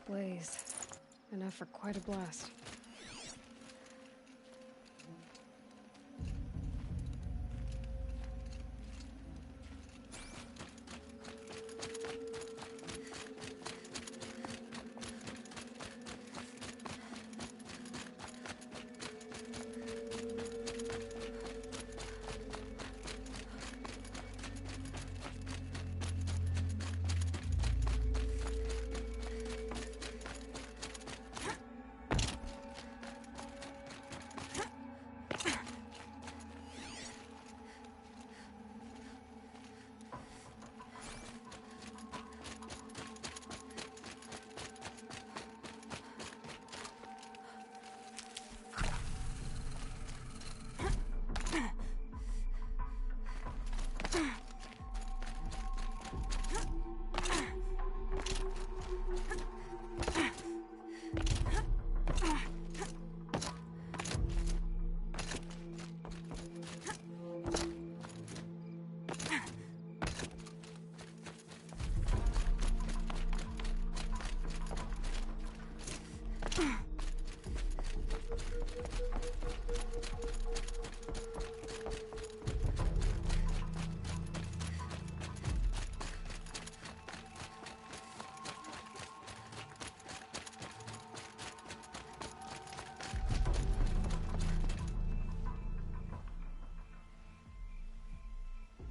blaze. Enough for quite a blast.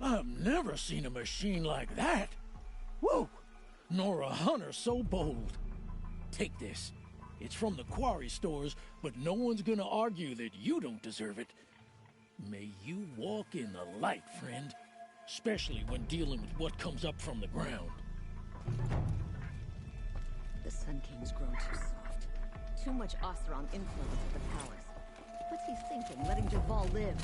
I've never seen a machine like that. Whoa! Nor a hunter so bold. Take this. It's from the quarry stores, but no one's gonna argue that you don't deserve it. May you walk in the light, friend. Especially when dealing with what comes up from the ground. The Sun King's grown too soft. Too much Oseram influence at the palace. What's he thinking, letting Duval live?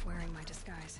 Wearing my disguise.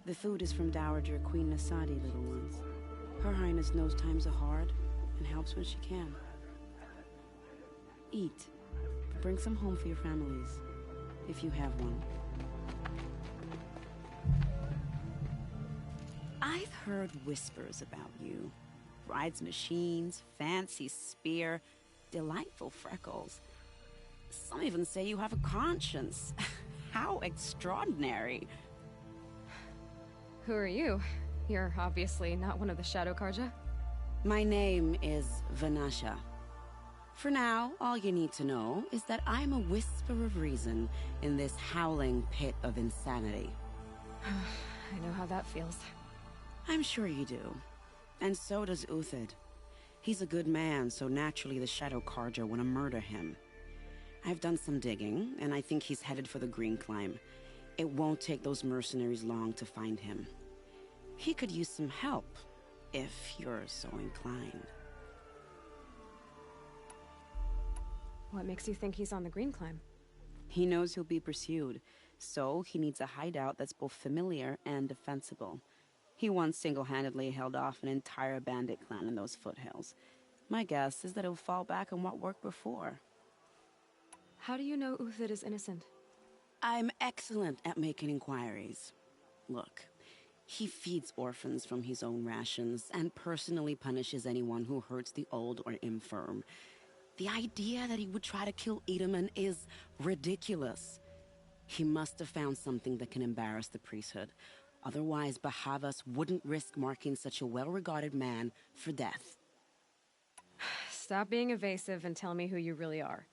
The food is from Dowager Queen Nasadi, little ones. Her Highness knows times are hard and helps when she can. Eat. Bring some home for your families, if you have one. I've heard whispers about you. Rides machines, fancy spear, delightful freckles. Some even say you have a conscience. How extraordinary. Who are you? You're obviously not one of the Shadow Carja. My name is Vanasha. For now, all you need to know is that I'm a whisper of reason in this howling pit of insanity. I know how that feels. I'm sure you do. And so does Uthid. He's a good man, so naturally the Shadow Carja want to murder him. I've done some digging, and I think he's headed for the Green Climb. It won't take those mercenaries long to find him. He could use some help, if you're so inclined. What makes you think he's on the Green Climb? He knows he'll be pursued, so he needs a hideout that's both familiar and defensible. He once single-handedly held off an entire bandit clan in those foothills. My guess is that he'll fall back on what worked before. How do you know Uthid is innocent? I'm excellent at making inquiries. Look, he feeds orphans from his own rations and personally punishes anyone who hurts the old or infirm. The idea that he would try to kill Edaman is ridiculous. He must have found something that can embarrass the priesthood. Otherwise, Bahavas wouldn't risk marking such a well-regarded man for death. Stop being evasive and tell me who you really are.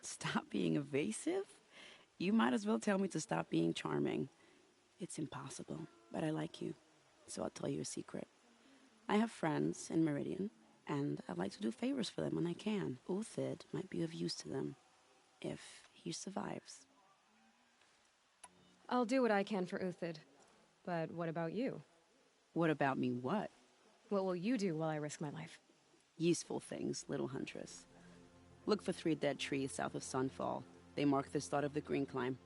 Stop being evasive? You might as well tell me to stop being charming. It's impossible, but I like you, so I'll tell you a secret. I have friends in Meridian, and I like to do favors for them when I can. Uthid might be of use to them, if he survives. I'll do what I can for Uthid. But what about you? What about me what? What will you do while I risk my life? Useful things, little huntress. Look for 3 dead trees south of Sunfall. They mark the start of the Green Climb.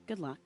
Good luck.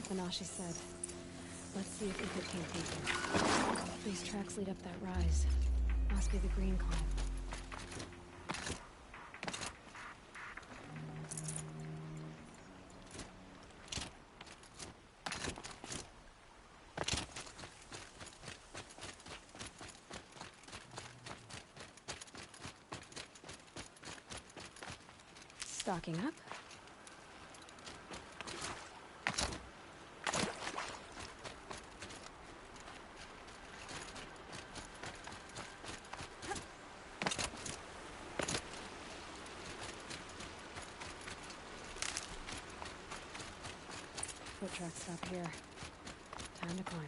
like Benashi said. Let's see if Uthid can't beat them. These tracks lead up that rise. Must be the green climb. Stocking up. Foot tracks stop here. Time to climb.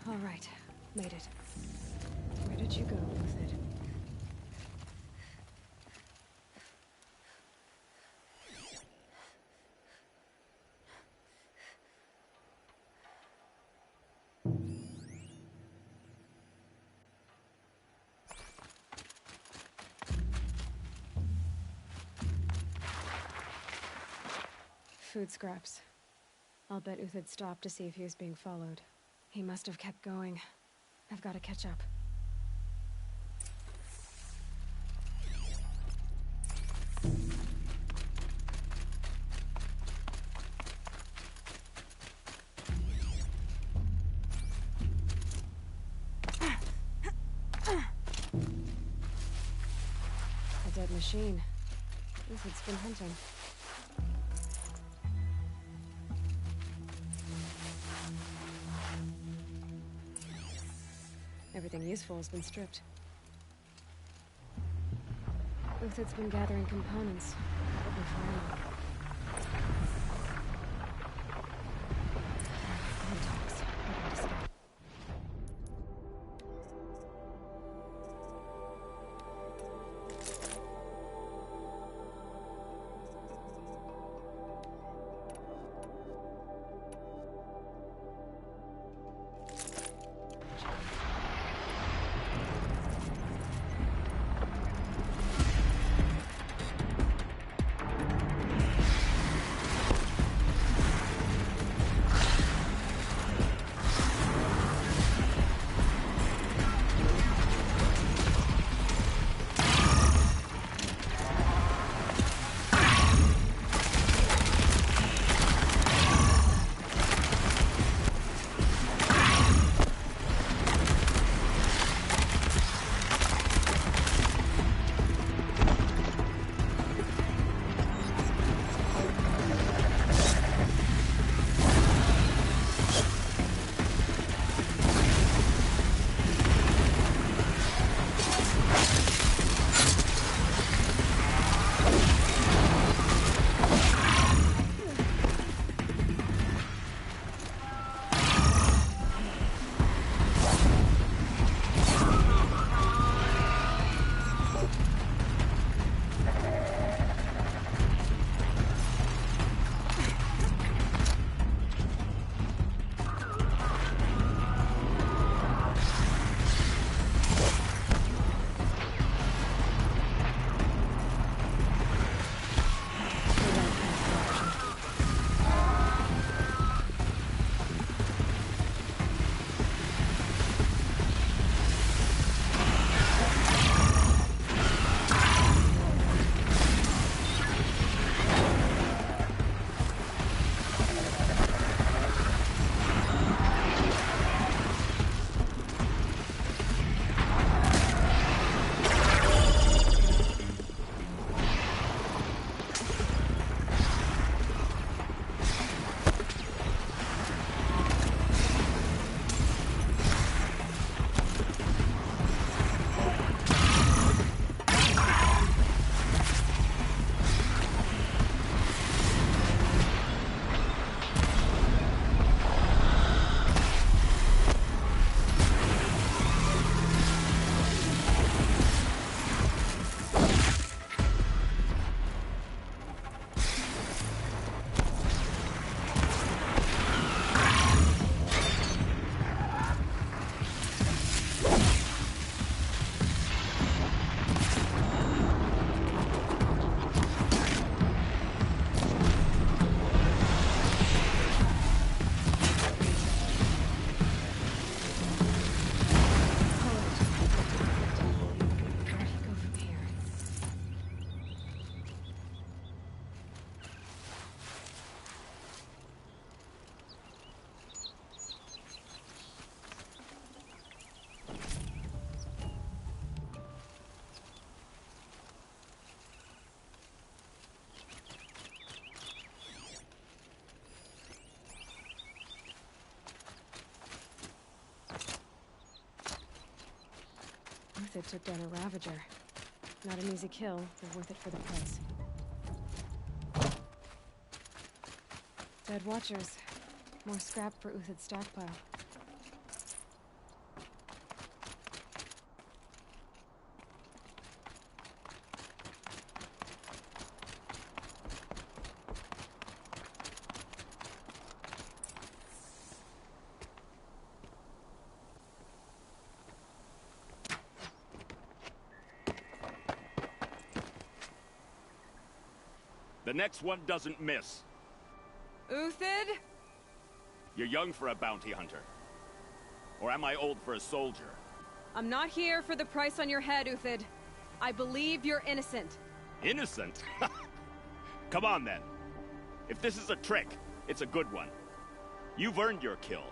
All right, made it. Where did you go with it? Food scraps. I'll bet Uthid stopped to see if he was being followed. He must have kept going. I've got to catch up. A dead machine. Uthid's been hunting. Everything useful has been stripped. Uthid's been gathering components, probably for ammo. No talks. I gotta stop. Uthid took down a Ravager. Not an easy kill, but worth it for the price. Dead Watchers. More scrap for Uthid's stockpile. The next one doesn't miss. Uthid? You're young for a bounty hunter. Or am I old for a soldier? I'm not here for the price on your head, Uthid. I believe you're innocent. Innocent? Come on, then. If this is a trick, it's a good one. You've earned your kill.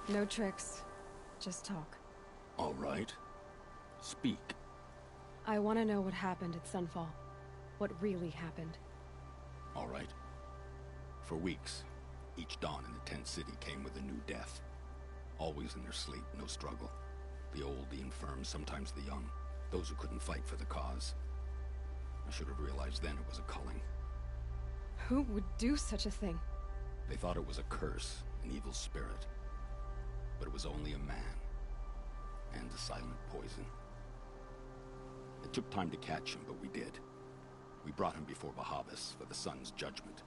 No tricks. Just talk. All right. Speak. I want to know what happened at Sunfall. What really happened. All right. For weeks, each dawn in the tent city came with a new death. Always in their sleep, no struggle. The old, the infirm, sometimes the young. Those who couldn't fight for the cause. I should have realized then it was a culling. Who would do such a thing? They thought it was a curse, an evil spirit. But it was only a man. And a silent poison. It took time to catch him, but we did. We brought him before Bahavas for the sun's judgment.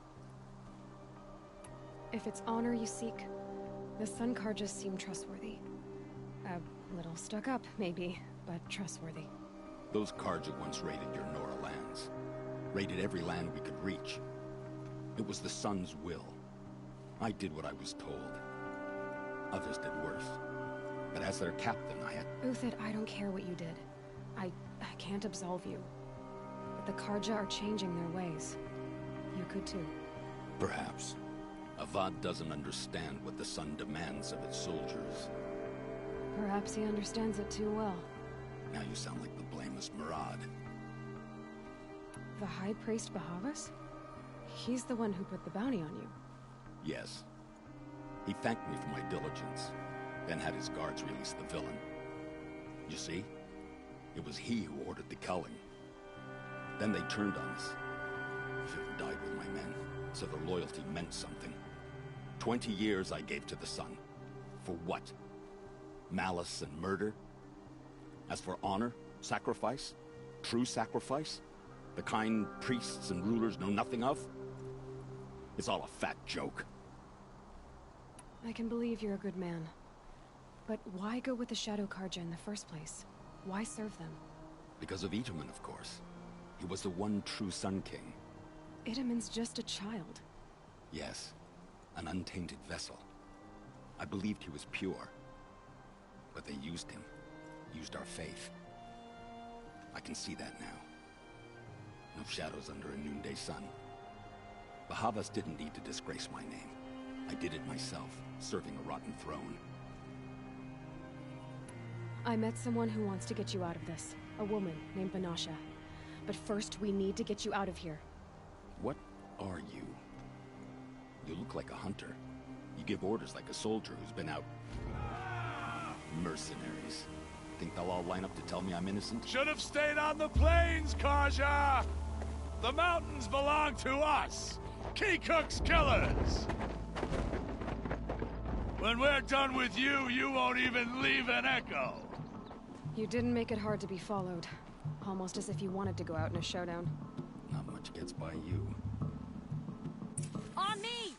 If it's honor you seek, the Sun Carjas seem trustworthy. A little stuck up, maybe, but trustworthy. Those Carja once raided your Nora lands. Raided every land we could reach. It was the Sun's will. I did what I was told. Others did worse. But as their captain, I had... Uthid, I don't care what you did. I can't absolve you. But the Carja are changing their ways. You could too. Perhaps. Avad doesn't understand what the Sun demands of its soldiers. Perhaps he understands it too well. Now you sound like the blameless Murad. The High Priest Bahavas? He's the one who put the bounty on you. Yes. He thanked me for my diligence, then had his guards release the villain. You see? It was he who ordered the culling. Then they turned on us. I should have died with my men, so their loyalty meant something. 20 years I gave to the Sun. For what? Malice and murder? As for honor, sacrifice, true sacrifice, the kind priests and rulers know nothing of, it's all a fat joke. I can believe you're a good man. But why go with the Shadow Carja in the first place? Why serve them? Because of Itamen, of course. He was the one true Sun King. Itamen's just a child. Yes, an untainted vessel. I believed he was pure. But they used him. Used our faith. I can see that now. No shadows under a noonday sun. Bahavas didn't need to disgrace my name. I did it myself, serving a rotten throne. I met someone who wants to get you out of this. A woman named Banasha. But first, we need to get you out of here. What are you? You look like a hunter. You give orders like a soldier who's been out... Mercenaries. Think they'll all line up to tell me I'm innocent? Should have stayed on the plains, Carja! The mountains belong to us! Keecook's killers! When we're done with you, you won't even leave an echo! You didn't make it hard to be followed. Almost as if you wanted to go out in a showdown. Not much gets by you. On me!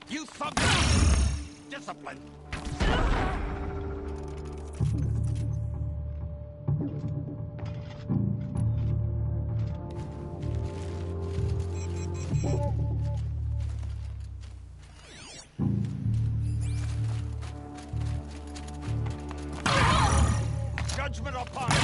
You thug! Discipline! Judgment upon you!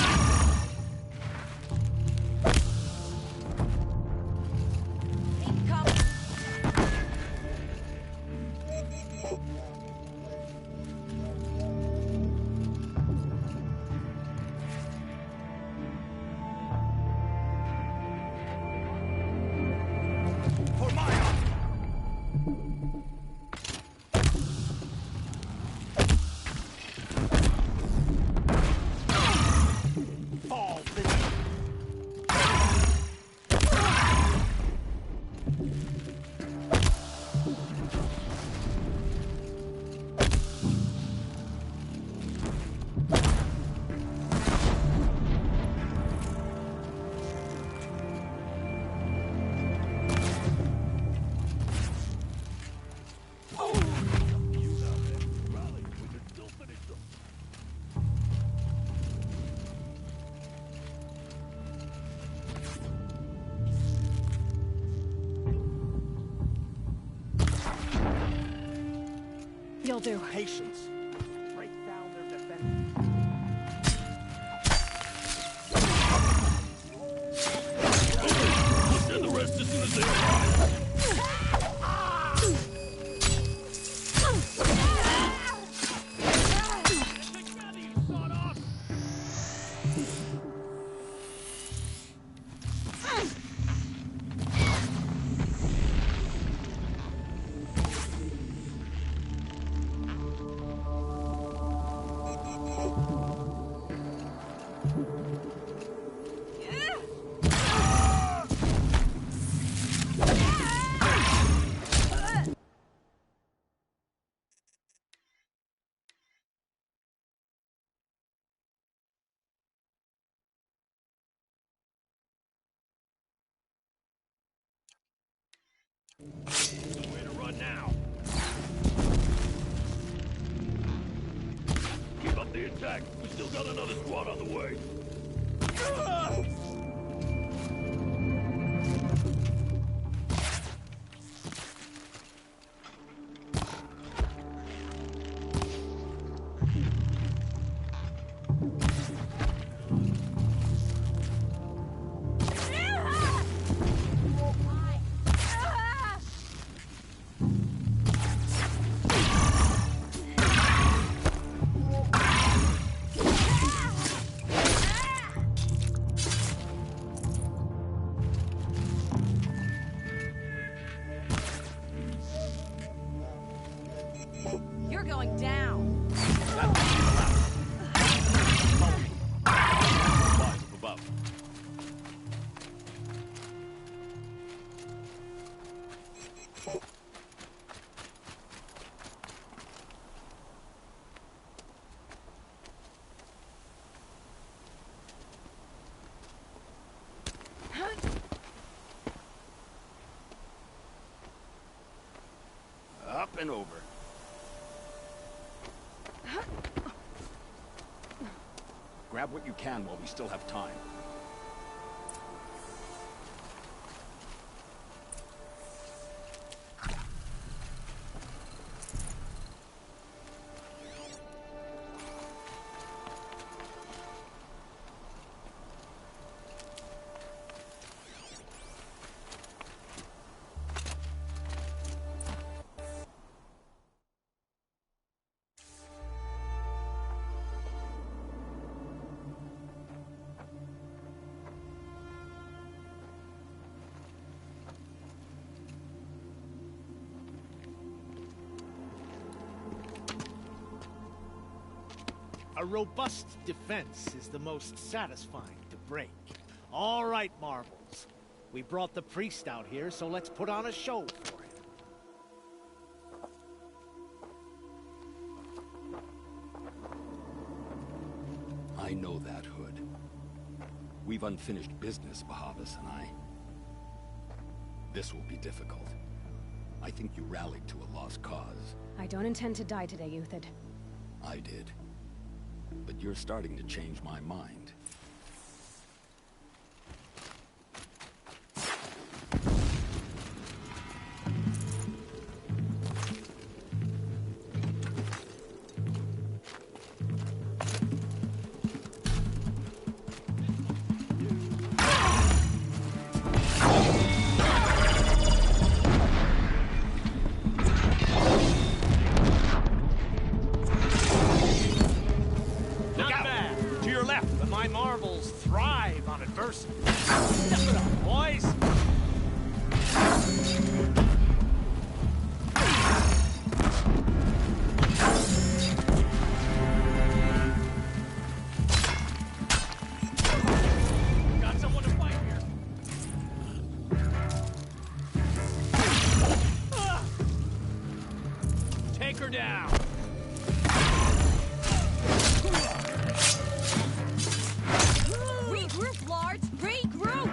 you'll do. Patience. Break down their defense. I'll send the rest as soon as they arrive. Way to run now. Keep up the attack. We still got another squad on the way. You're going down. Supplies up above. Up and over. Grab what you can while we still have time. A robust defense is the most satisfying to break. All right, Marbles. We brought the priest out here, so let's put on a show for him. I know that, Hood. We've unfinished business, Bahavas and I. This will be difficult. I think you rallied to a lost cause. I don't intend to die today, Uthid. I did. But you're starting to change my mind. My marbles thrive on adversity. Step it up, boys! Got someone to fight here. Take her down. Regroup, Lords! Regroup!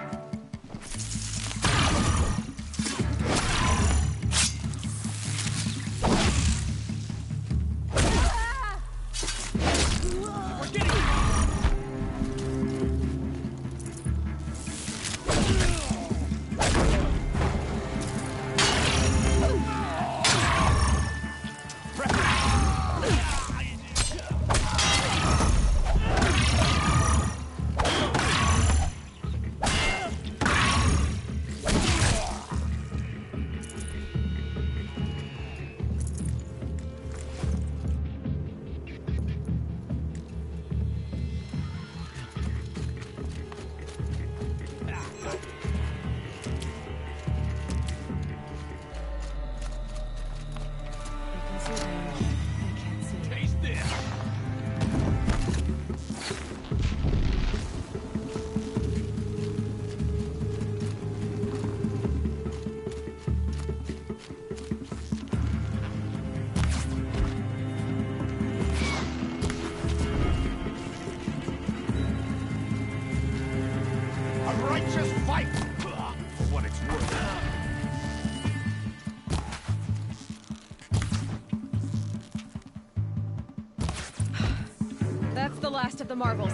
That's the last of the marbles.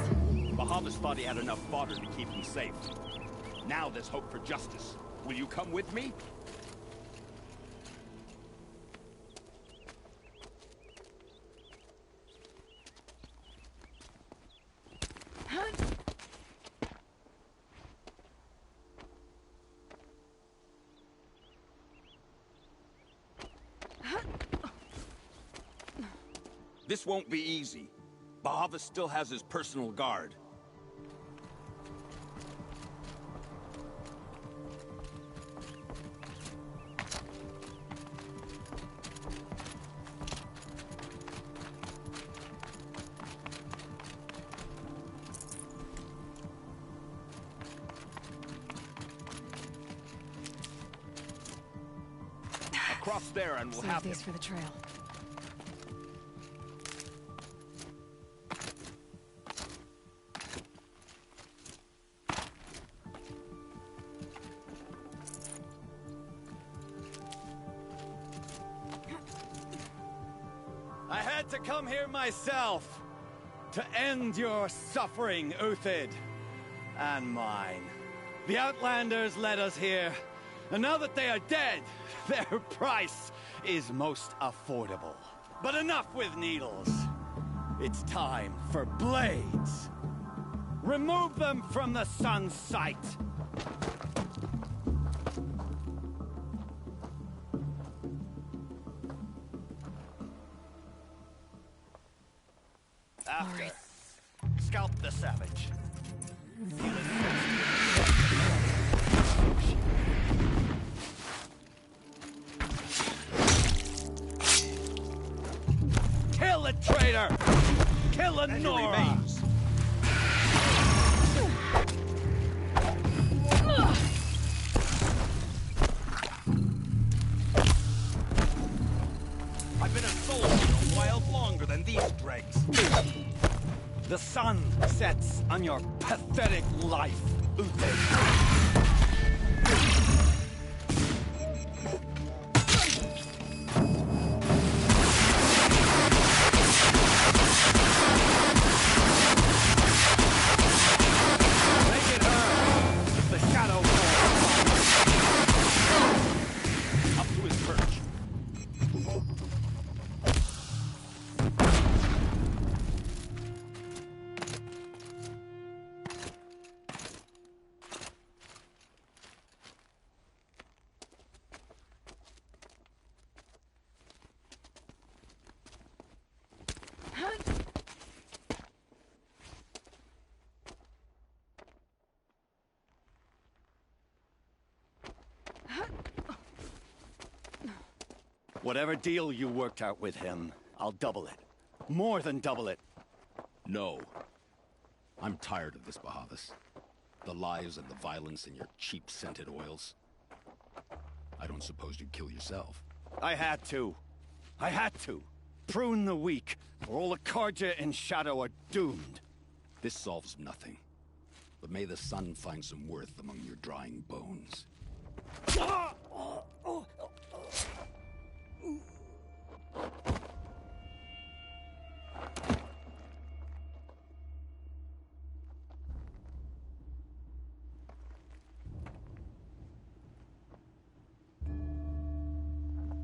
Bahavas thought he had enough fodder to keep him safe. Now there's hope for justice. Will you come with me? This won't be easy. Bahavas still has his personal guard. Across there and we'll Save have these him. for the trail. I had to come here myself to end your suffering, Uthid, and mine. The Outlanders led us here, and now that they are dead, their price is most affordable. But enough with needles. It's time for blades. Remove them from the sun's sight. After, scalp the savage. Kill a traitor! Kill a Nora! I've been a soldier a while longer than these dregs. The sun sets on your pathetic life, Uthid. Make it hurt. The shadow falls. Up to his perch. Whatever deal you worked out with him, I'll double it. More than double it. No. I'm tired of this, Bahavas. The lies and the violence and your cheap-scented oils. I don't suppose you'd kill yourself. I had to. I had to. Prune the weak, or all the Carja in Shadow are doomed. This solves nothing. But may the sun find some worth among your drying bones.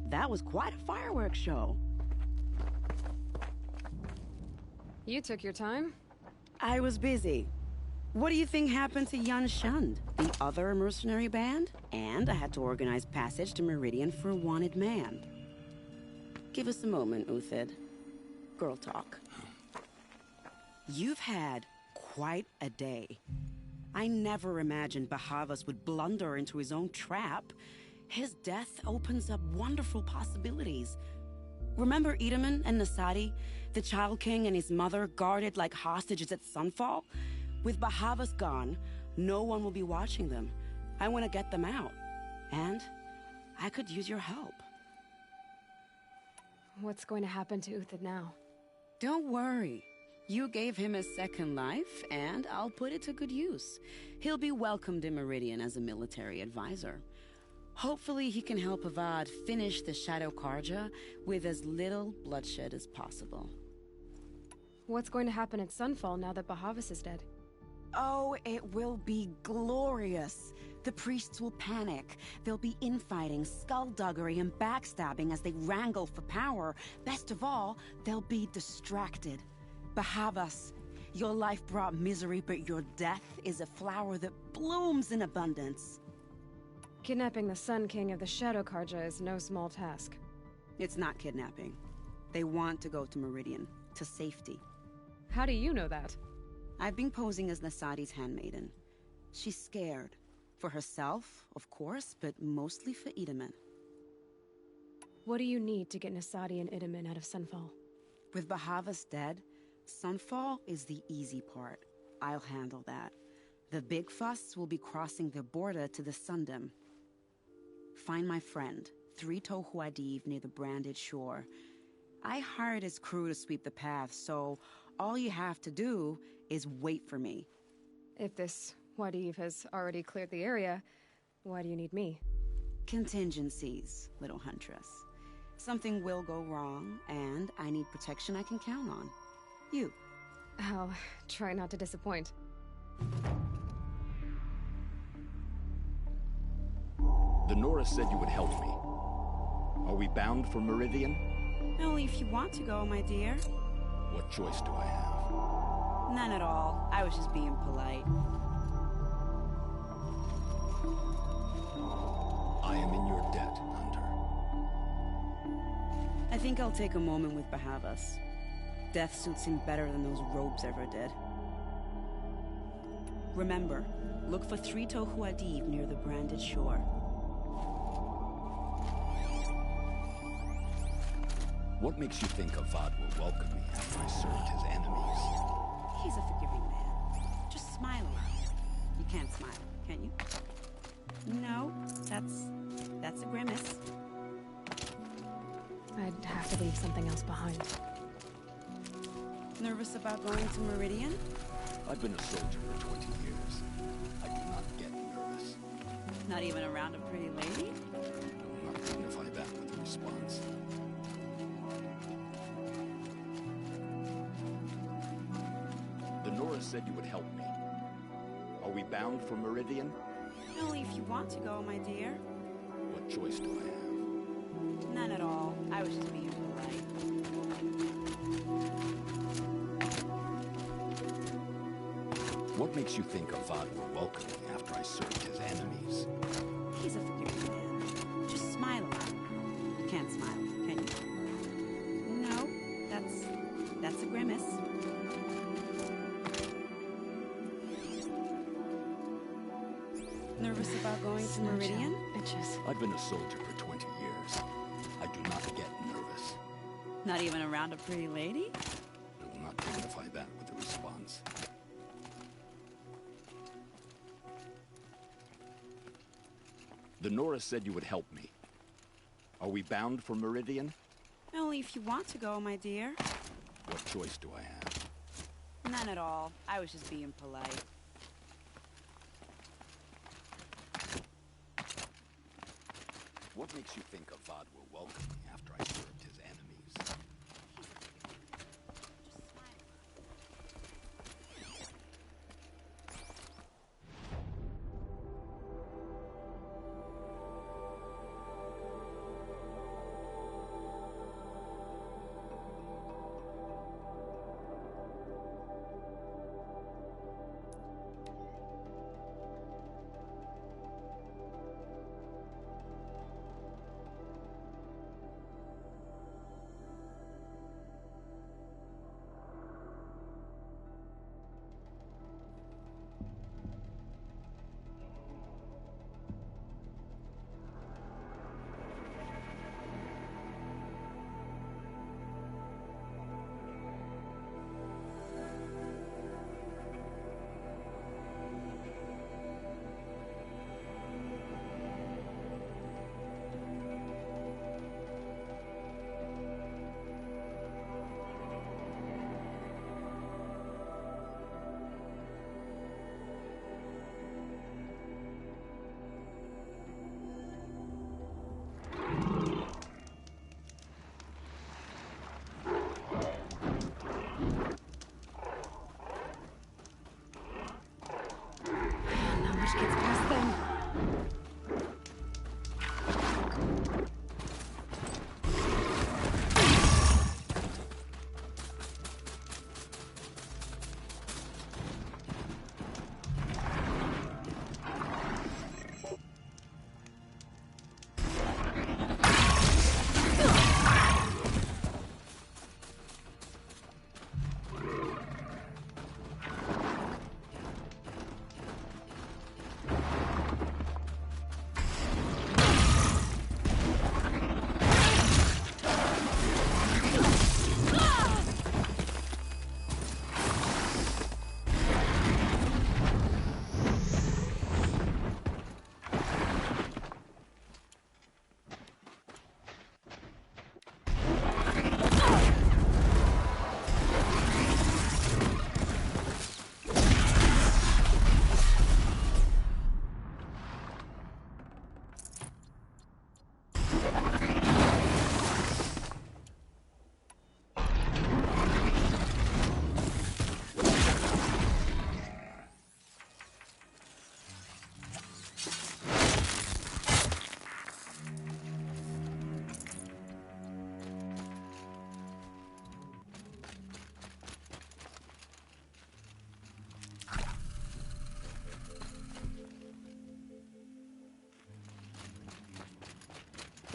That was quite a fireworks show. You took your time? I was busy. What do you think happened to Yan Shund, the other mercenary band? And I had to organize passage to Meridian for a wanted man. Give us a moment, Uthid. Girl talk. You've had quite a day. I never imagined Bahavas would blunder into his own trap. His death opens up wonderful possibilities. Remember Edaman and Nasadi, the Child King and his mother guarded like hostages at Sunfall? With Bahavas gone, no one will be watching them. I want to get them out. And I could use your help. What's going to happen to Uthid now? Don't worry. You gave him a second life, and I'll put it to good use. He'll be welcomed in Meridian as a military advisor. Hopefully he can help Avad finish the Shadow Carja with as little bloodshed as possible. What's going to happen at Sunfall now that Bahavas is dead? Oh, it will be glorious. The priests will panic. There'll be infighting, skullduggery, and backstabbing as they wrangle for power. Best of all, they'll be distracted. Bahavas, your life brought misery, but your death is a flower that blooms in abundance. Kidnapping the Sun King of the Shadow Karja is no small task. It's not kidnapping. They want to go to Meridian, to safety. How do you know that? I've been posing as Nasadi's handmaiden. She's scared. For herself, of course, but mostly for Idaman. What do you need to get Nasadi and Idaman out of Sunfall? With Bahavas dead, Sunfall is the easy part. I'll handle that. The big fuss will be crossing the border to the Sundom. Find my friend, Three-Toe Huadiv, near the Branded Shore. I hired his crew to sweep the path, so all you have to do is wait for me. If this Huadiv has already cleared the area, why do you need me? Contingencies, little huntress. Something will go wrong, and I need protection I can count on. You. I'll try not to disappoint. The Nora said you would help me. Are we bound for Meridian? Only if you want to go, my dear. What choice do I have? None at all. I was just being polite. I am in your debt, Hunter. I think I'll take a moment with Bahavas. Death suits him better than those robes ever did. Remember, look for Three-Toe Huadiv near the Branded Shore. What makes you think Avad will welcome me after I served his enemies? He's a forgiving man. Just smile a lot. You can't smile, can you? No, that's a grimace. I'd have to leave something else behind. Nervous about going to Meridian? I've been a soldier for 20 years. I do not get nervous. Not even around a pretty lady? I will not dignify that with a response. The Nora said you would help me. Are we bound for Meridian? Only if you want to go, my dear. What choice do I have? None at all. I was just being polite. What makes you think Avad will welcome me after I served his enemies? He's a forgiving man. Just smile a lot. You can't smile, can you? No, that's a grimace. Nervous about going to Meridian? Itches. I've been a soldier for 20 years. I do not get nervous. Not even around a pretty lady? I will not dignify that with a response. The Nora said you would help me. Are we bound for Meridian? Only if you want to go, my dear. What choice do I have? None at all. I was just being polite. What makes you think Avad will welcome me after I served his enemies?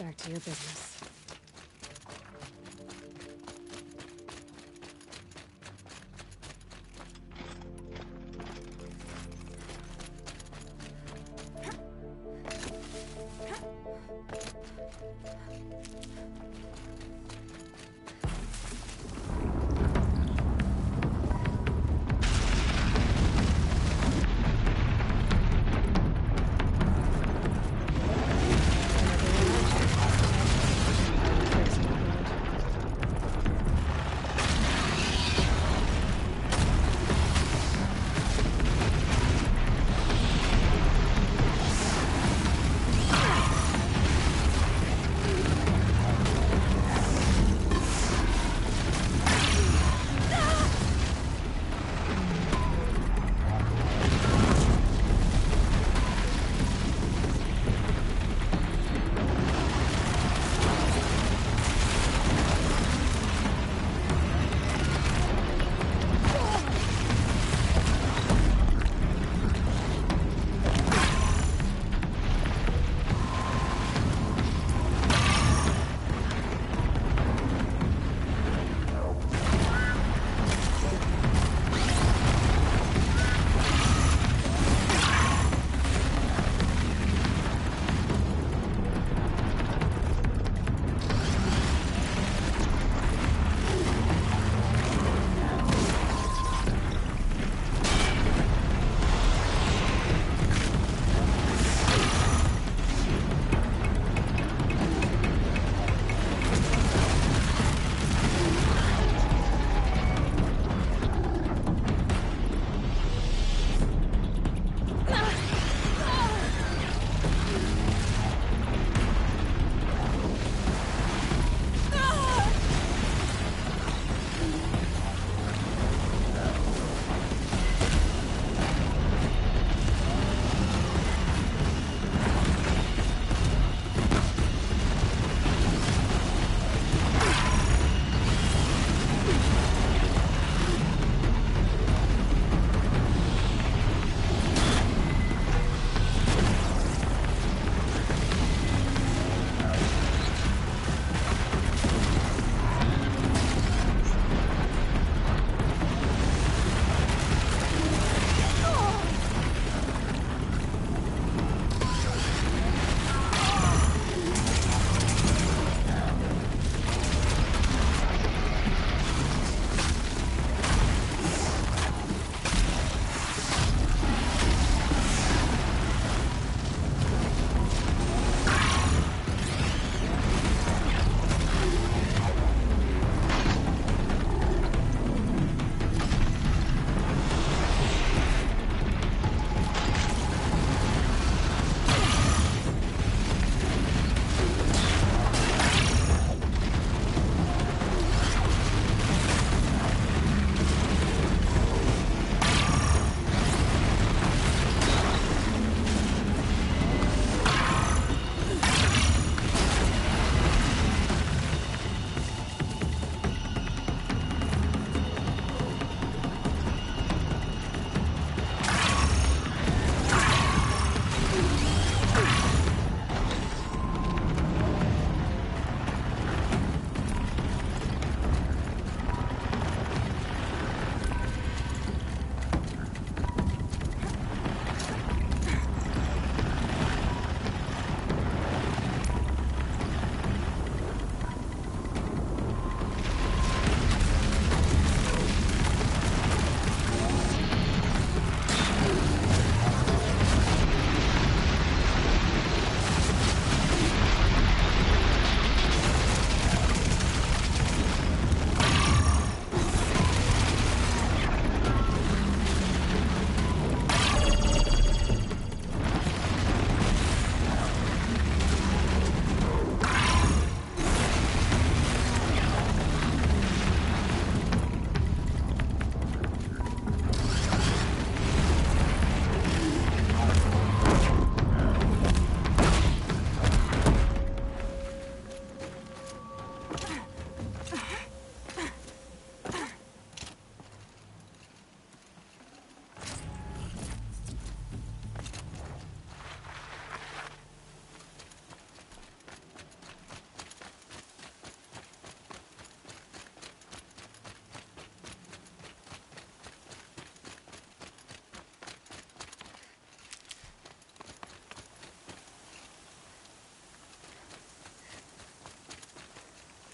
back to your business.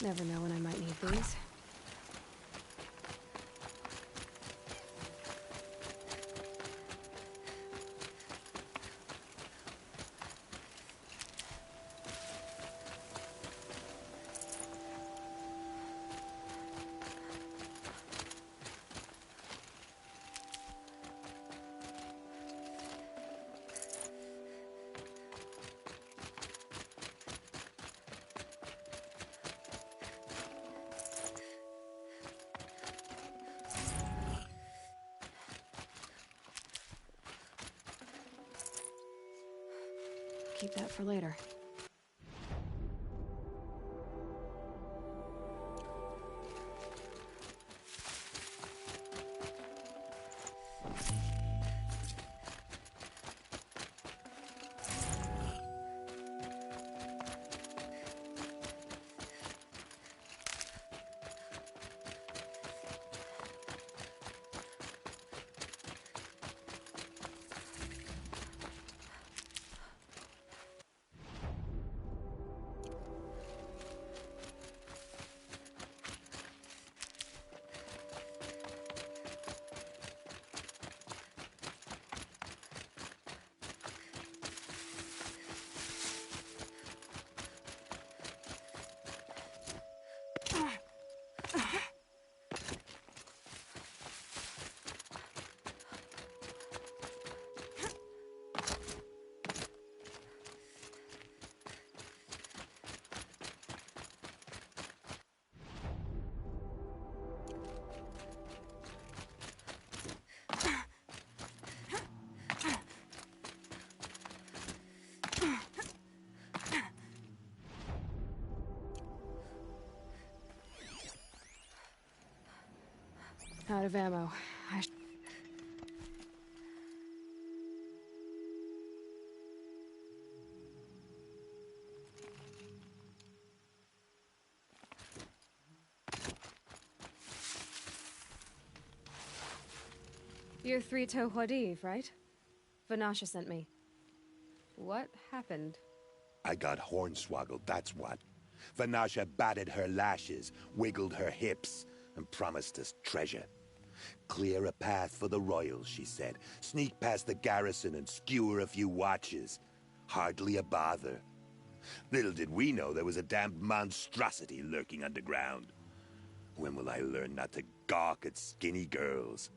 Never know when I might need these. Keep that for later. Out of ammo. You're Three-Toe Huadiv, right? Vanasha sent me. What happened? I got hornswoggled, that's what. Vanasha batted her lashes, wiggled her hips, and promised us treasure. Clear a path for the royals, she said. Sneak past the garrison and skewer a few watches. Hardly a bother. Little did we know there was a damned monstrosity lurking underground. When will I learn not to gawk at skinny girls?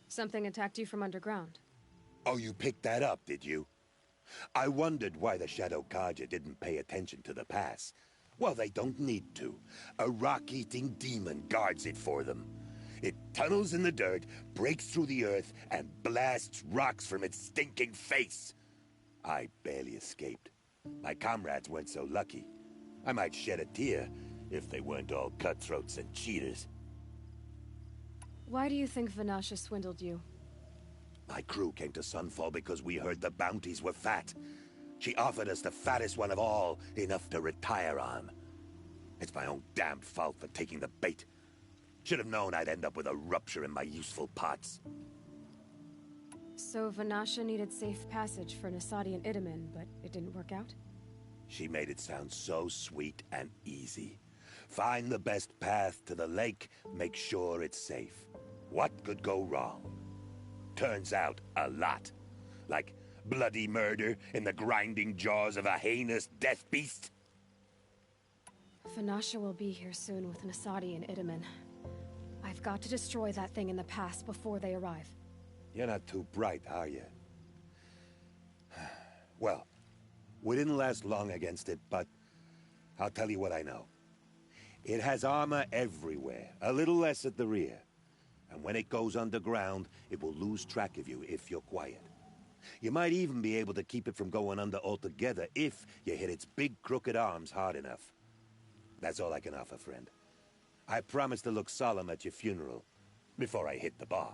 Something attacked you from underground. Oh, you picked that up, did you? I wondered why the Shadow Carja didn't pay attention to the pass. Well, they don't need to. A rock-eating demon guards it for them. It tunnels in the dirt, breaks through the earth, and blasts rocks from its stinking face. I barely escaped. My comrades weren't so lucky. I might shed a tear if they weren't all cutthroats and cheaters. Why do you think Vanasha swindled you? My crew came to Sunfall because we heard the bounties were fat. She offered us the fattest one of all, enough to retire on. It's my own damned fault for taking the bait. Should have known I'd end up with a rupture in my useful parts. So Vanasha needed safe passage for Nasadi and Itamen, but it didn't work out? She made it sound so sweet and easy. Find the best path to the lake, make sure it's safe. What could go wrong? Turns out, a lot. Like bloody murder in the grinding jaws of a heinous death beast. Vanasha will be here soon with Nasadi and Itamen. I've got to destroy that thing in the pass before they arrive. You're not too bright, are you? Well, we didn't last long against it, but I'll tell you what I know. It has armor everywhere, a little less at the rear. And when it goes underground, it will lose track of you if you're quiet. You might even be able to keep it from going under altogether if you hit its big crooked arms hard enough. That's all I can offer, friend. I promise to look solemn at your funeral before I hit the bar.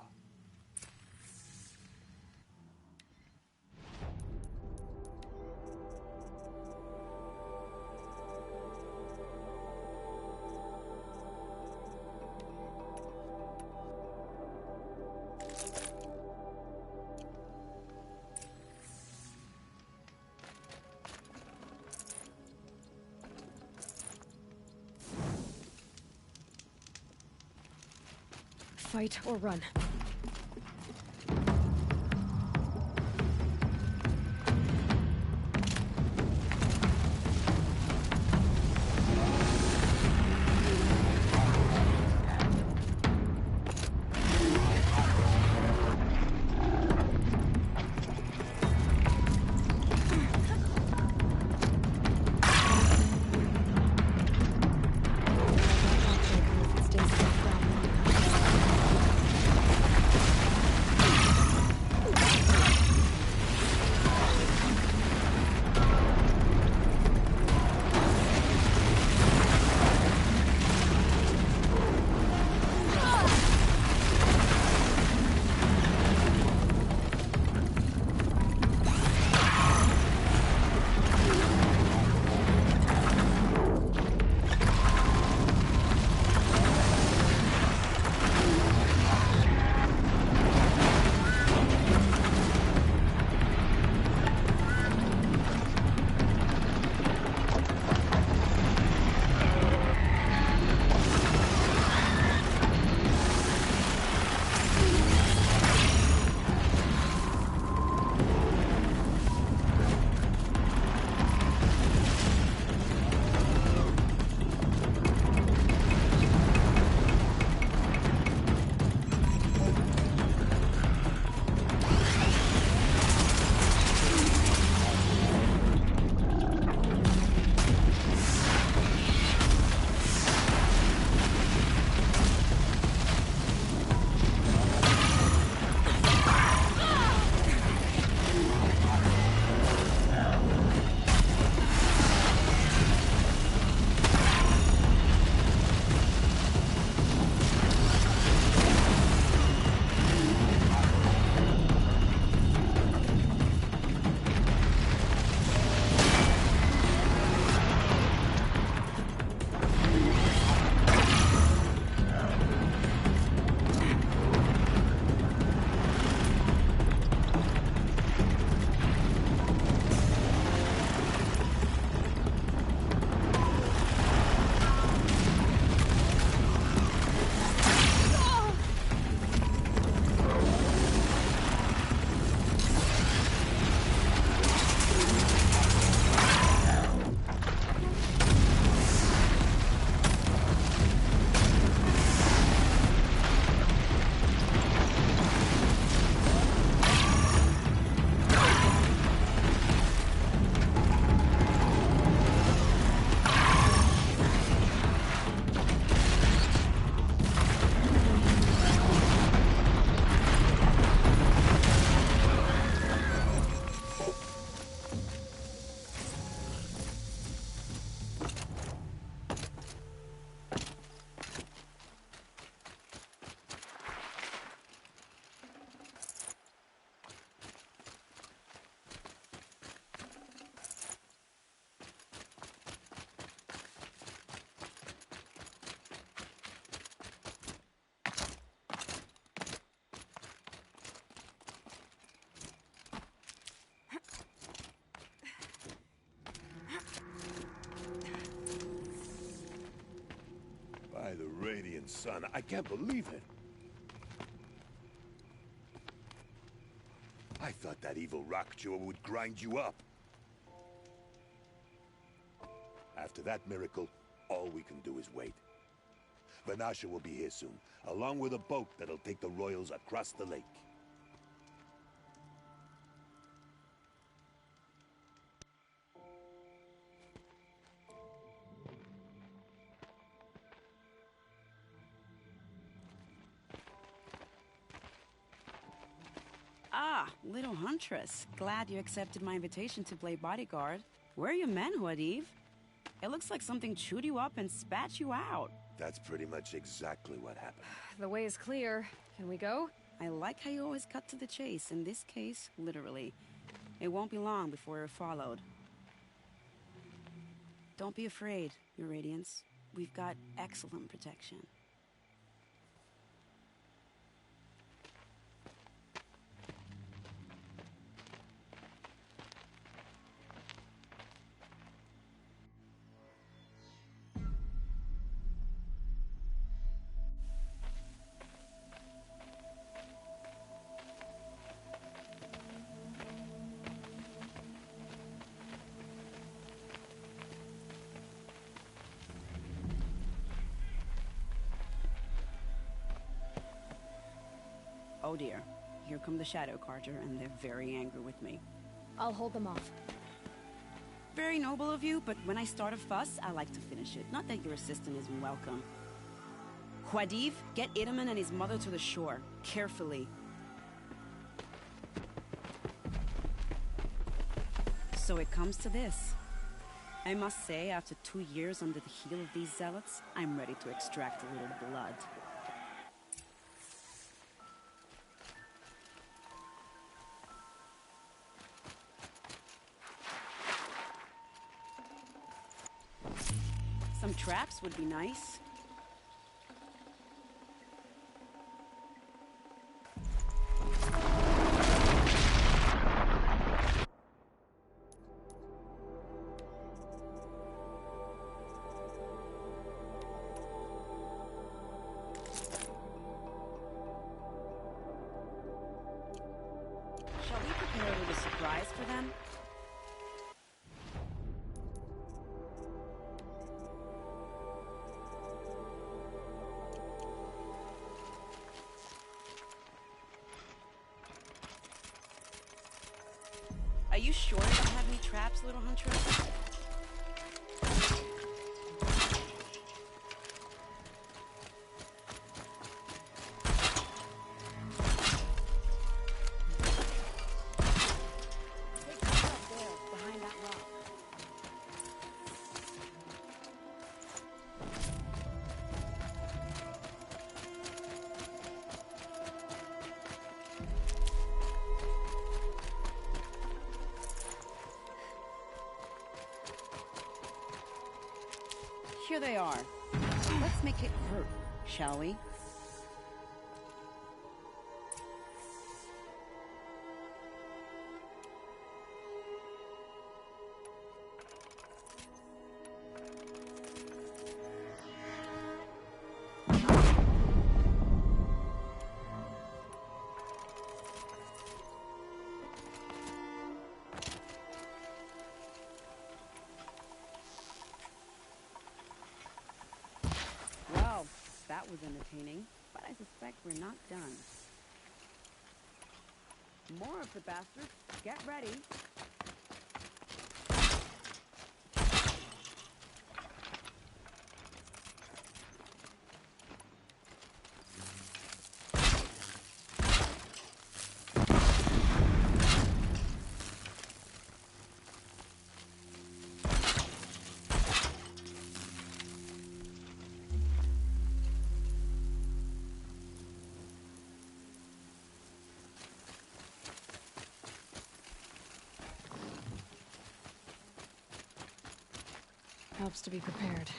fight or run. By the Radiant Sun, I can't believe it. I thought that evil rockjaw would grind you up. After that miracle, all we can do is wait. Vanasha will be here soon, along with a boat that'll take the royals across the lake. Ah, little Huntress. Glad you accepted my invitation to play bodyguard. Where are your men, Huadiv? It looks like something chewed you up and spat you out. That's pretty much exactly what happened. The way is clear. Can we go? I like how you always cut to the chase. In this case, literally. It won't be long before we're followed. Don't be afraid, Your Radiance. We've got excellent protection. Oh dear. Here come the Shadow Carja, and they're very angry with me. I'll hold them off. Very noble of you, but when I start a fuss, I like to finish it. Not that your assistant isn't welcome. Huadiv, get Itaman and his mother to the shore. Carefully. So it comes to this. I must say, after 2 years under the heel of these zealots, I'm ready to extract a little blood. Some traps would be nice. Shall we prepare a little surprise for them? Are you sure you don't have any traps, little huntress? Here they are. Let's make it hurt, shall we? Well, that was entertaining, but I suspect we're not done. More of the bastards. Get ready. Helps to be prepared.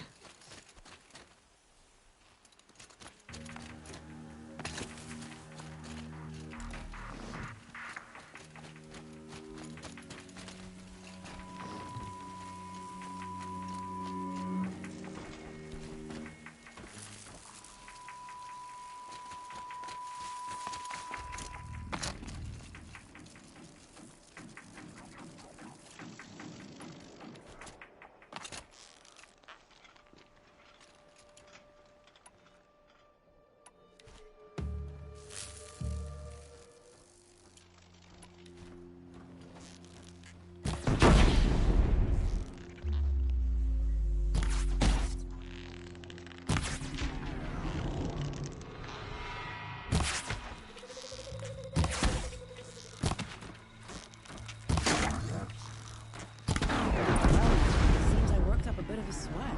Seems I worked up a bit of a sweat.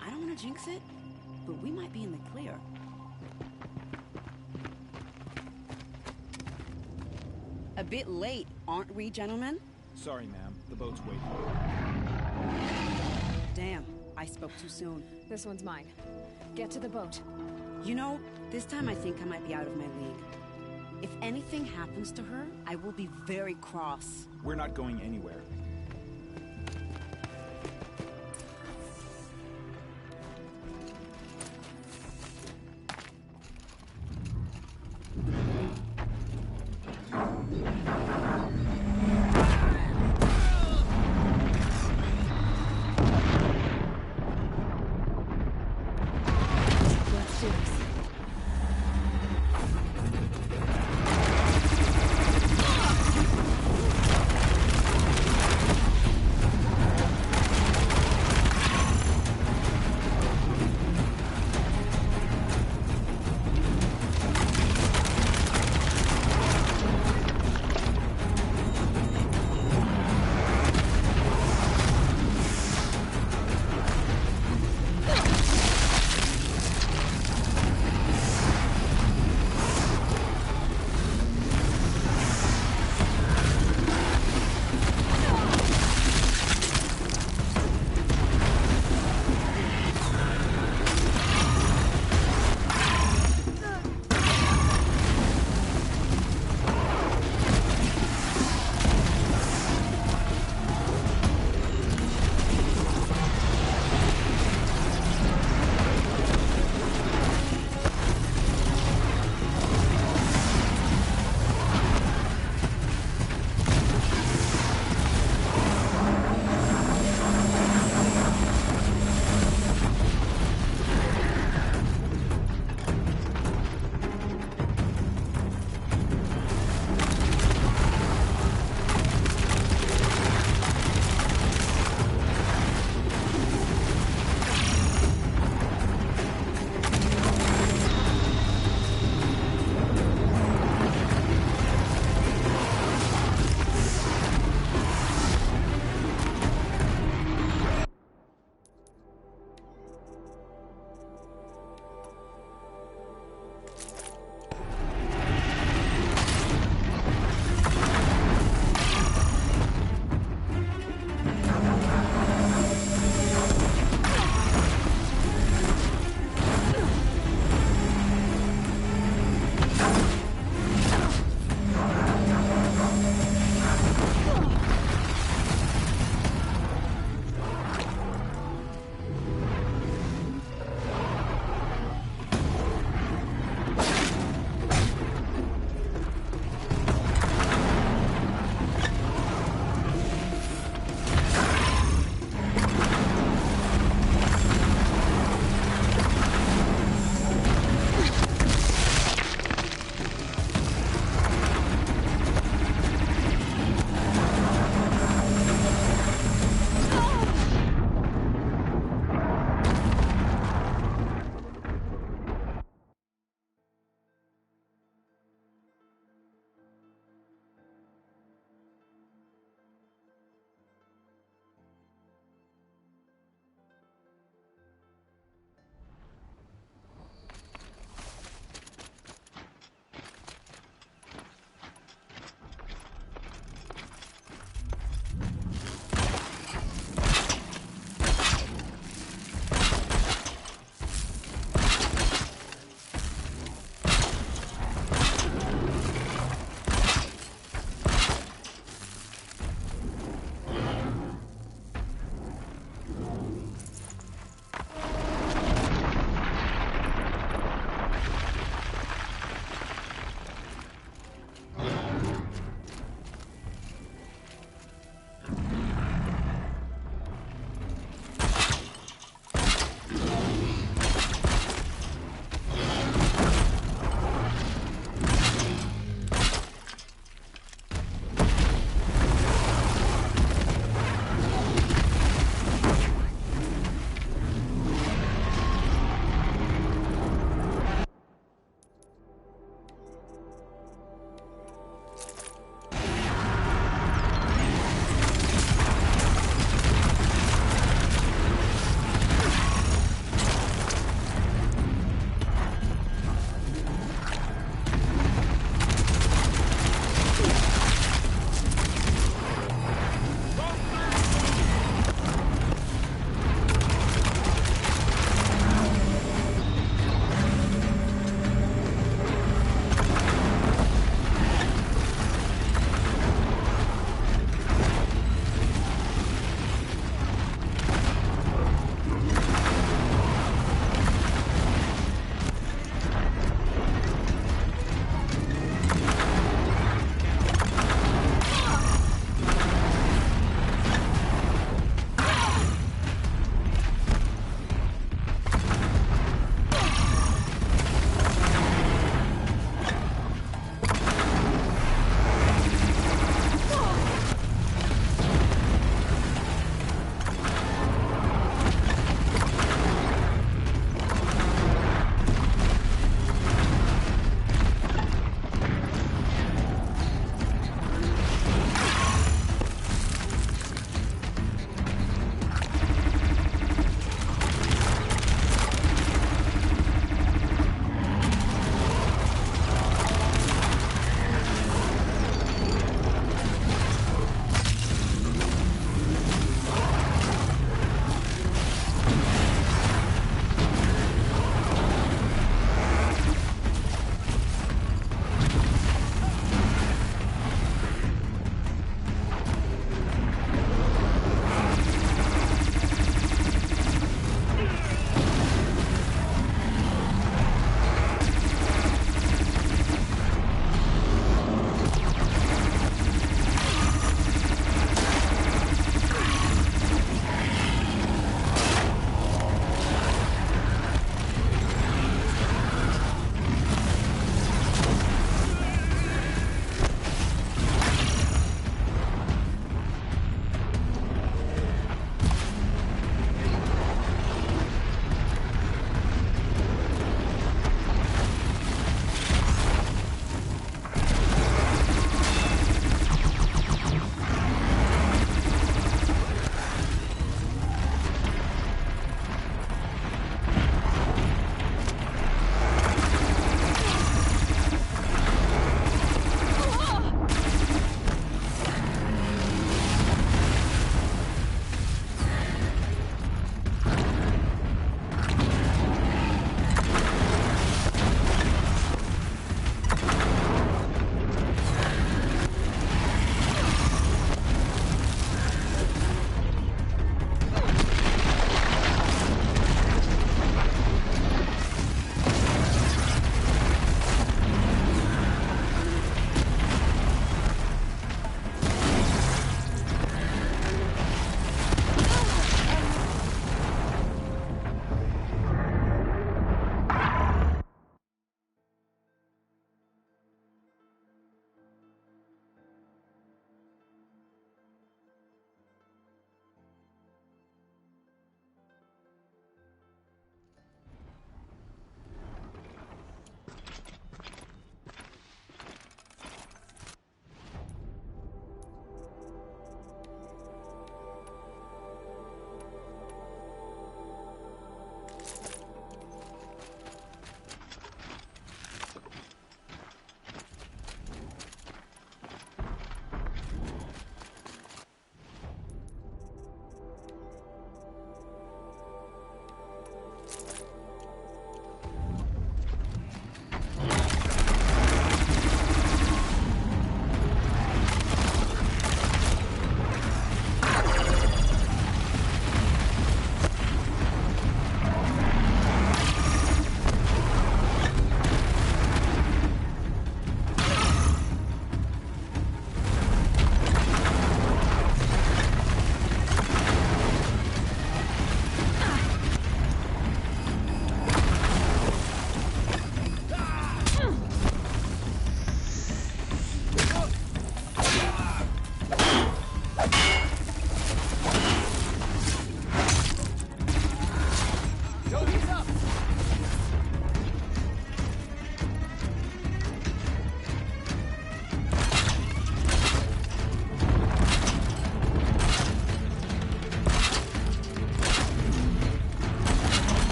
I don't want to jinx it, but we might be in the clear. A bit late, aren't we, gentlemen? Sorry, ma'am. The boat's waiting. Damn, I spoke too soon. This one's mine. Get to the boat. You know, this time I think I might be out of my league. If anything happens to her, I will be very cross. We're not going anywhere.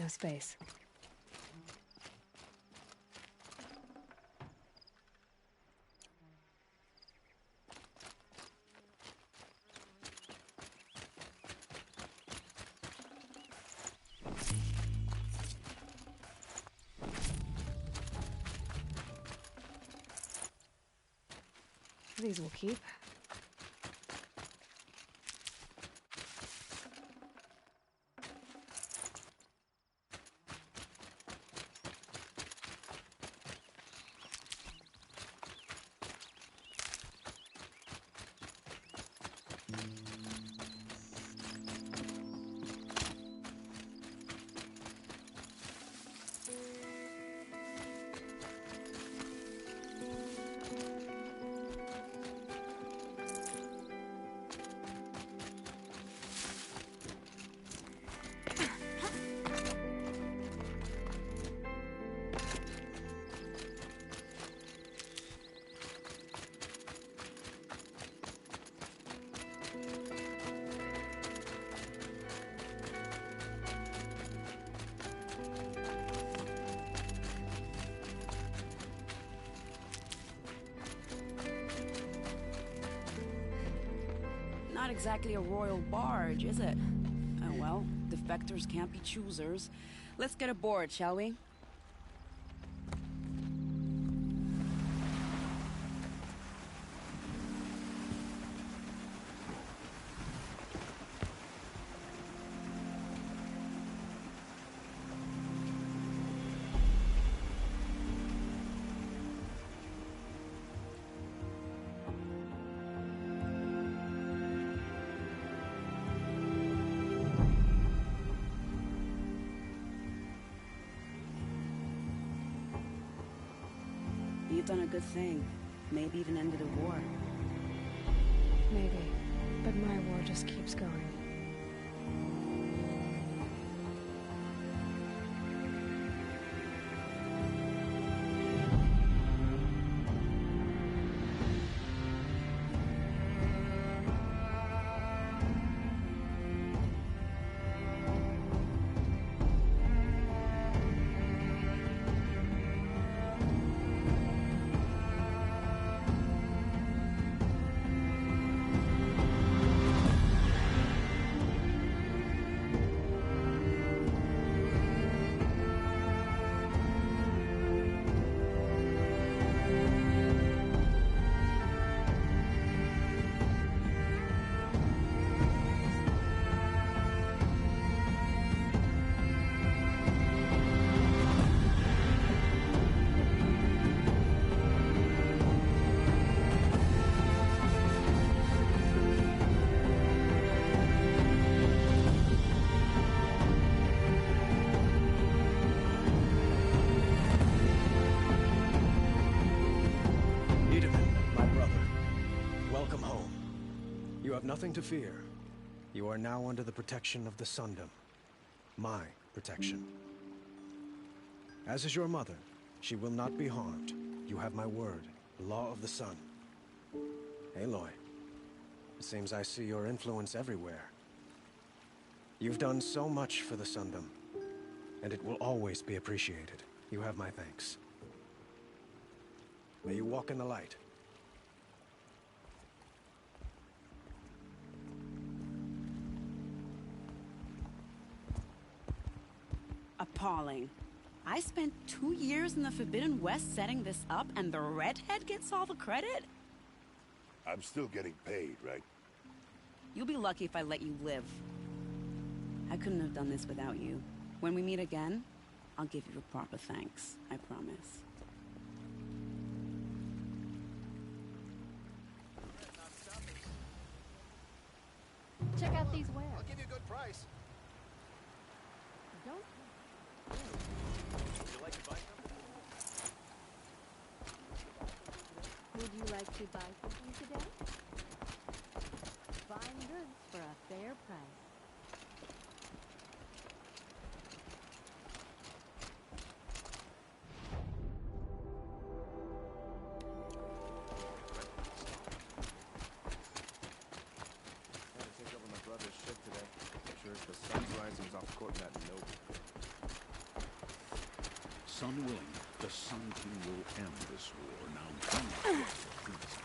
space. These will keep. Not exactly a royal barge, is it? Oh well, defectors can't be choosers. Let's get aboard, shall we? You've done a good thing. Maybe even ended a war. Maybe. But my war just keeps going. Nothing to fear. You are now under the protection of the Sundom. My protection. As is your mother, she will not be harmed. You have my word, the law of the sun. Aloy, it seems I see your influence everywhere. You've done so much for the Sundom, and it will always be appreciated. You have my thanks. May you walk in the light. Appalling. I spent 2 years in the Forbidden West setting this up, and the redhead gets all the credit? I'm still getting paid, right? You'll be lucky if I let you live. I couldn't have done this without you. When we meet again, I'll give you a proper thanks. I promise. Check out these wares. I'll give you a good price. Don't. Would you like to buy something? Would you like to buy something today? Fine goods for a fair price. I had to take over my brother's ship today. Sure as the sun's rising, he's off court in that note. Sun willing, the Sun King will end this war. Now, you please.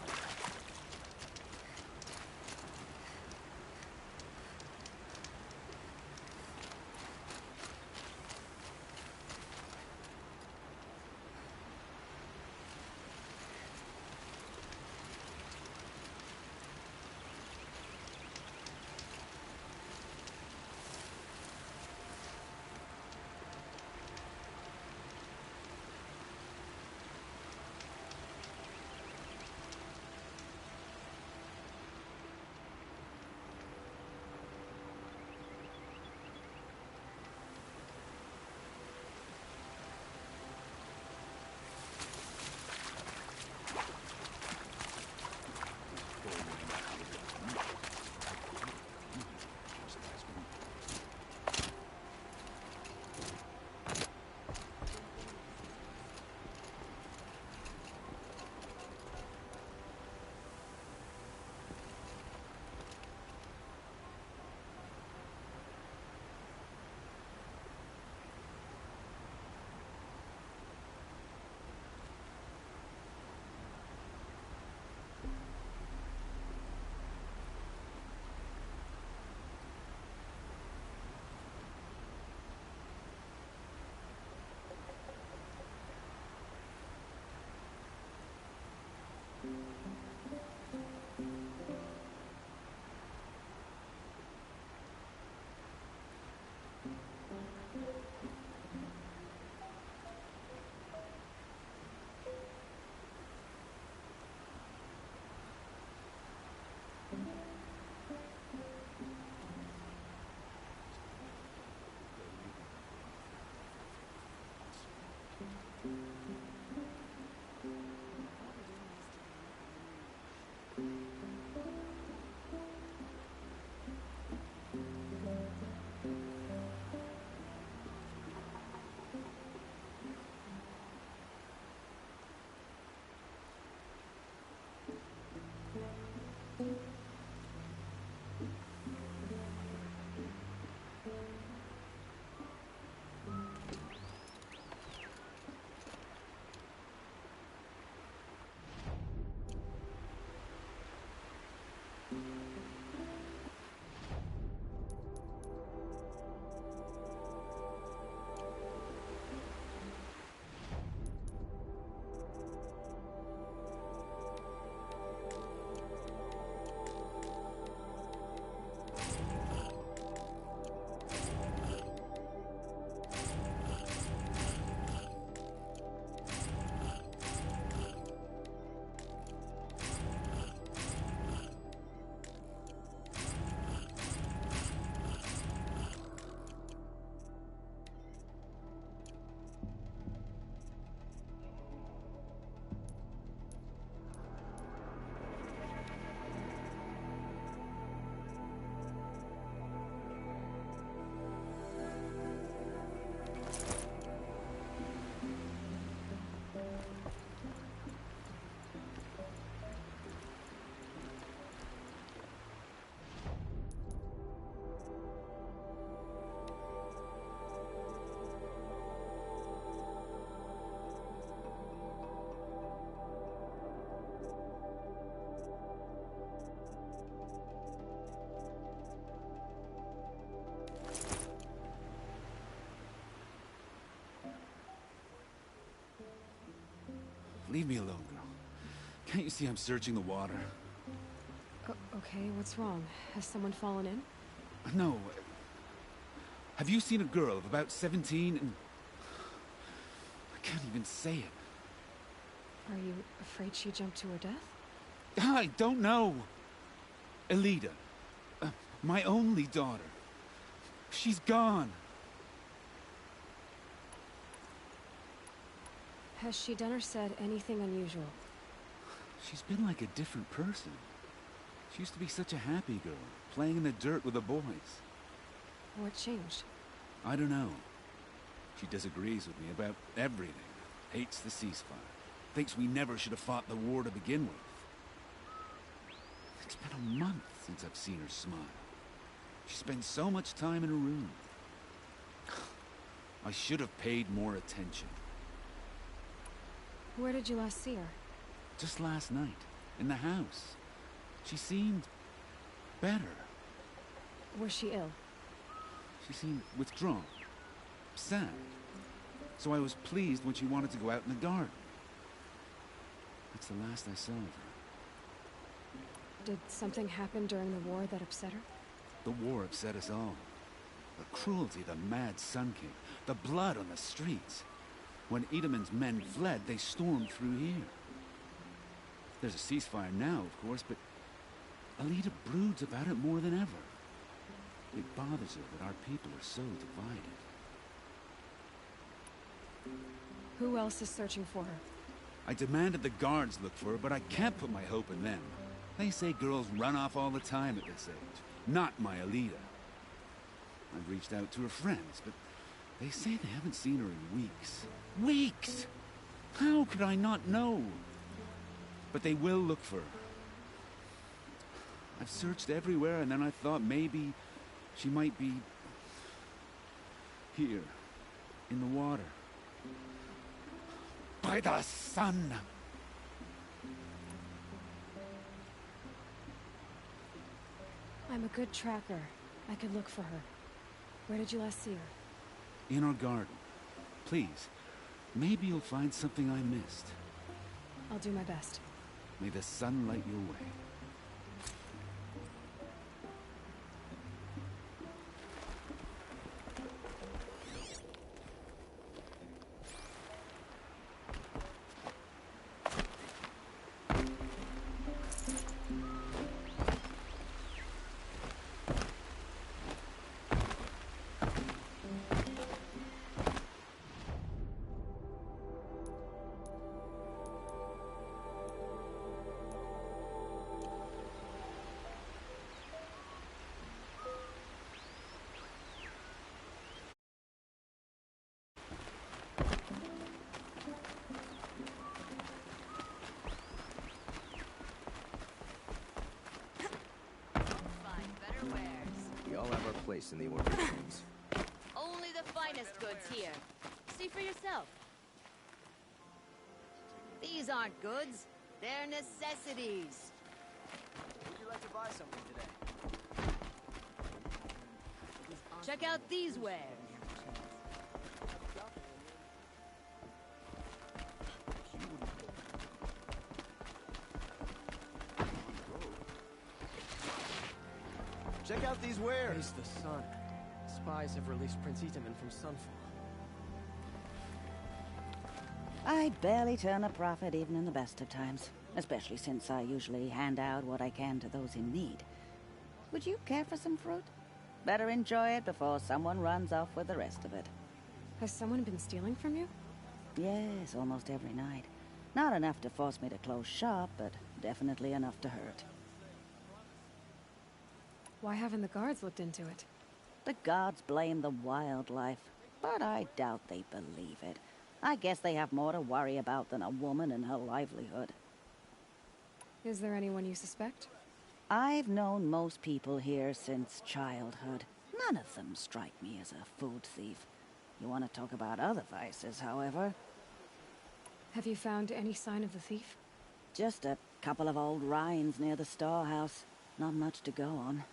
Leave me alone, girl. Can't you see I'm searching the water? Okay, what's wrong? Has someone fallen in? No. Have you seen a girl of about 17 and... I can't even say it. Are you afraid she jumped to her death? I don't know. Elida. My only daughter. She's gone. Has she done or said anything unusual? She's been like a different person. She used to be such a happy girl, playing in the dirt with the boys. What changed? I don't know. She disagrees with me about everything. Hates the ceasefire. Thinks we never should have fought the war to begin with. It's been a month since I've seen her smile. She spends so much time in her room. I should have paid more attention. Where did you last see her? Just last night, in the house. She seemed better. Was she ill? She seemed withdrawn, sad. So I was pleased when she wanted to go out in the garden. That's the last I saw of her. Did something happen during the war that upset her? The war upset us all. The cruelty of the mad Sun King, the blood on the streets. When Edamon's men fled, they stormed through here. There's a ceasefire now, of course, but Alita broods about it more than ever. It bothers her that our people are so divided. Who else is searching for her? I demanded the guards look for her, but I can't put my hope in them. They say girls run off all the time at this age. Not my Alita. I've reached out to her friends, but they say they haven't seen her in weeks. Weeks! How could I not know? But they will look for her. I've searched everywhere, and then I thought maybe she might be here, in the water. By the sun! I'm a good tracker. I could look for her. Where did you last see her? In our garden. Please, maybe you'll find something I missed. I'll do my best. May the sun light your way. We all have our place in the order of things. Only the finest goods here. See for yourself. These aren't goods. They're necessities. Would you like to buy something today? Check out these wares. Check out these wares! Praise the sun. Spies have released Prince Itaman from Sunfall. I barely turn a profit even in the best of times, especially since I usually hand out what I can to those in need. Would you care for some fruit? Better enjoy it before someone runs off with the rest of it. Has someone been stealing from you? Yes, almost every night. Not enough to force me to close shop, but definitely enough to hurt. Why haven't the guards looked into it? The gods blame the wildlife, but I doubt they believe it. I guess they have more to worry about than a woman and her livelihood. Is there anyone you suspect? I've known most people here since childhood. None of them strike me as a food thief. You want to talk about other vices, however? Have you found any sign of the thief? Just a couple of old rinds near the storehouse. Not much to go on.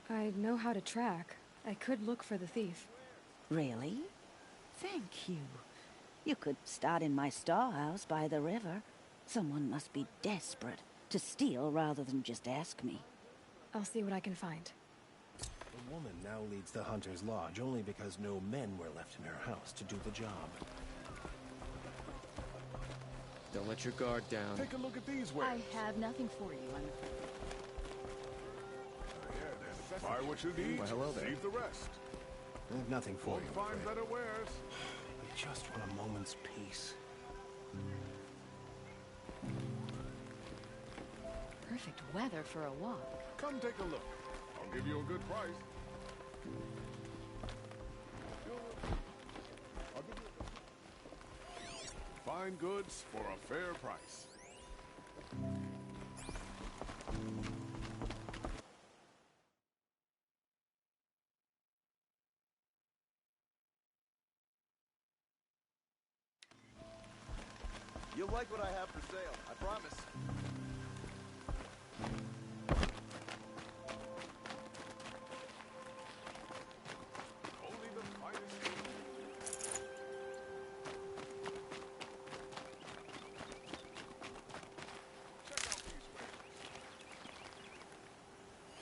I know how to track. I could look for the thief. Really? Thank you. You could start in my storehouse by the river. Someone must be desperate to steal rather than just ask me. I'll see what I can find. The woman now leads the Hunter's Lodge only because no men were left in her house to do the job. Don't let your guard down. Take a look at these wares. I have nothing for you, I'm afraid. Buy what you need, Well, hello there. leave the rest. I have nothing for Won't you. find I'm better wares. afraid. We just want a moment's peace. Perfect weather for a walk. Come take a look. I'll give you a good price. I'll give you fine goods for a fair price. You'll like what I have for sale, I promise. Only the finest. Check out these wares.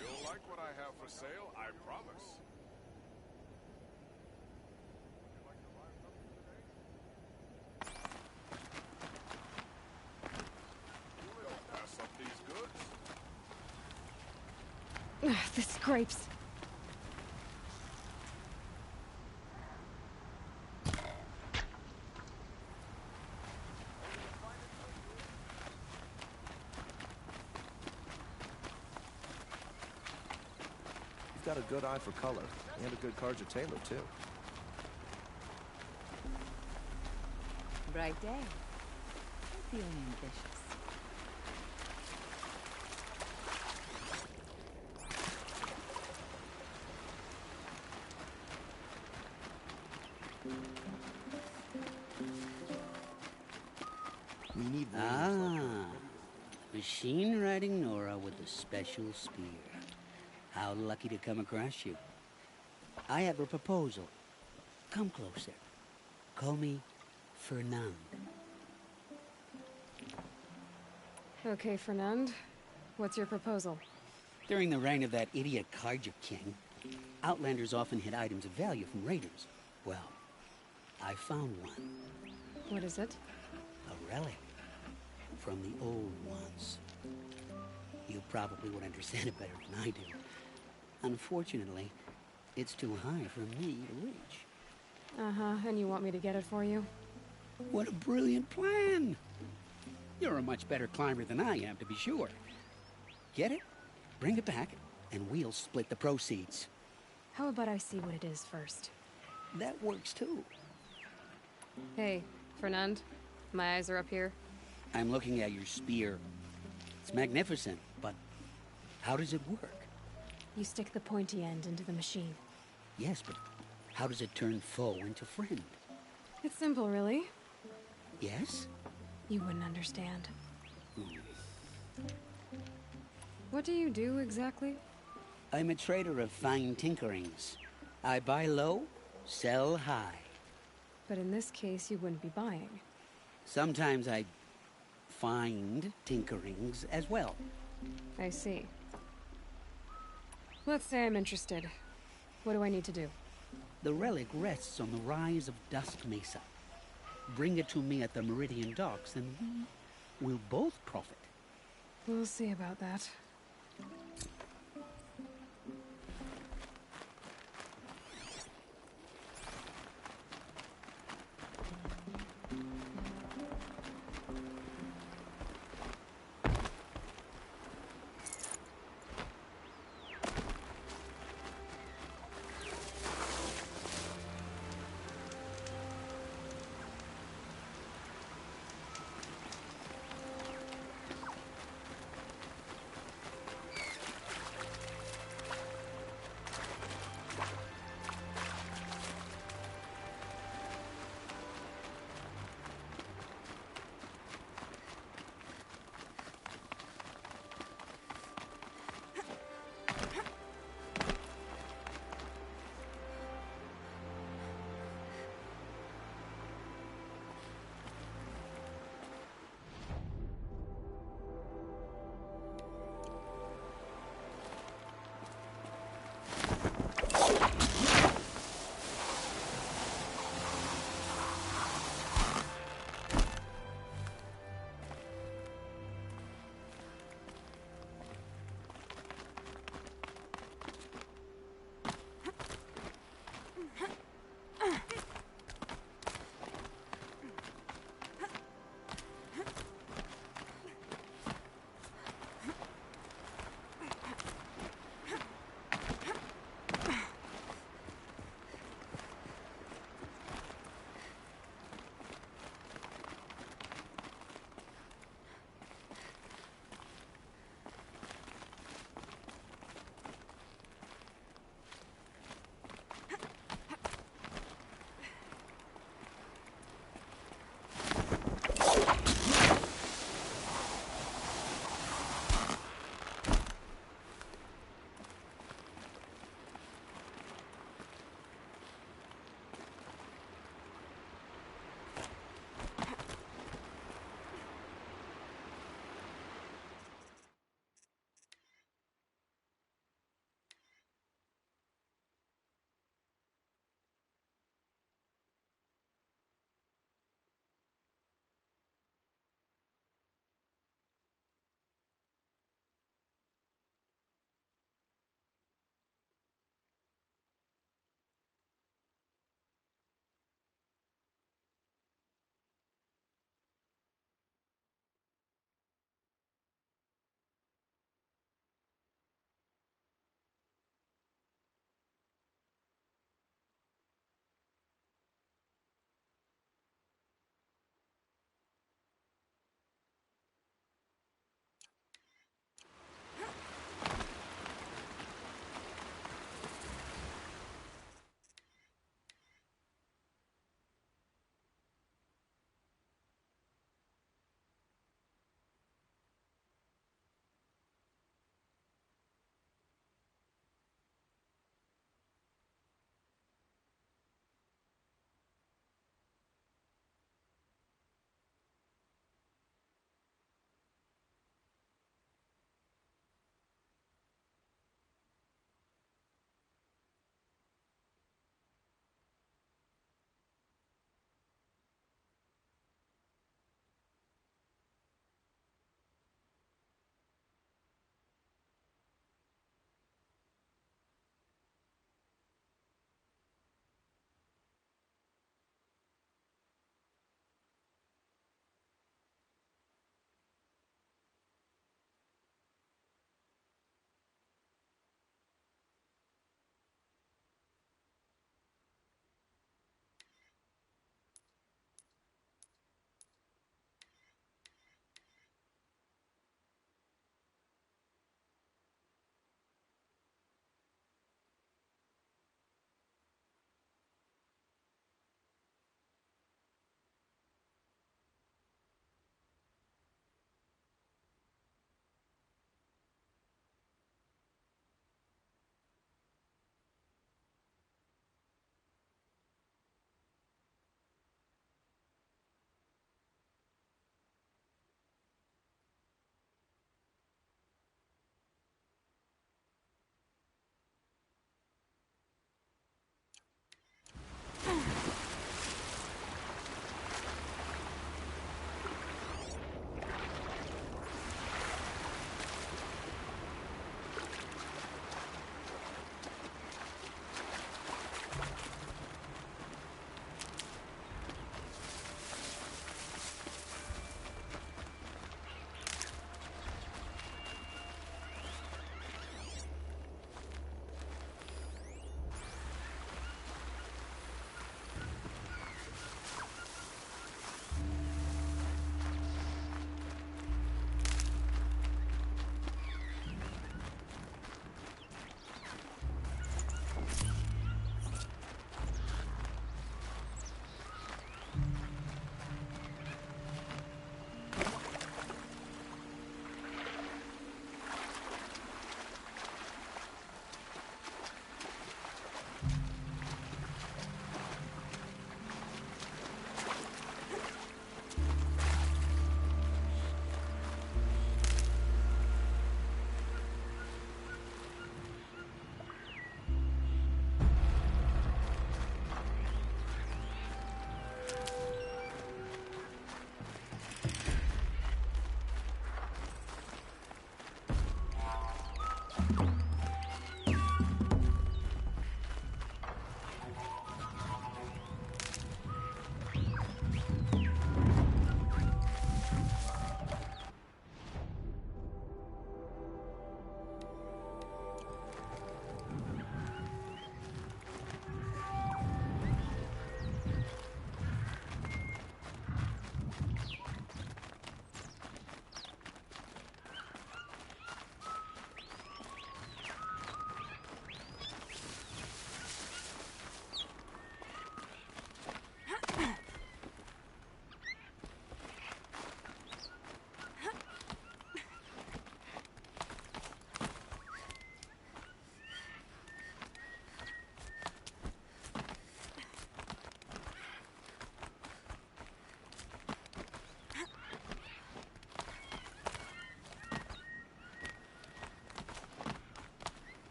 You'll like what I have for sale, I promise. Pass up these goods. Ugh, the scrapes. You've got a good eye for color, and a good Carja tailor, too. Bright day. I'm feeling ambitious. We need Machine riding Nora with a special spear. How lucky to come across you. I have a proposal. Come closer. Call me Fernand. Okay, Fernand. What's your proposal? During the reign of that idiot Carja king, Outlanders often hid items of value from raiders. Well, I found one. What is it? A relic. From the old ones. You probably would understand it better than I do. Unfortunately, it's too high for me to reach. Uh-huh, and you want me to get it for you? What a brilliant plan! You're a much better climber than I am, to be sure. Get it, bring it back, and we'll split the proceeds. How about I see what it is first? That works too. Hey, Fernand. My eyes are up here. I'm looking at your spear. It's magnificent, but how does it work? You stick the pointy end into the machine. Yes, but how does it turn foe into friend? It's simple, really. Yes? You wouldn't understand. What do you do, exactly? I'm a trader of fine tinkerings. I buy low, sell high. But in this case, you wouldn't be buying. Sometimes I find tinkerings as well. I see. Let's say I'm interested. What do I need to do? The relic rests on the rise of Dusk Mesa. Bring it to me at the Meridian Docks, and we will both profit. We'll see about that.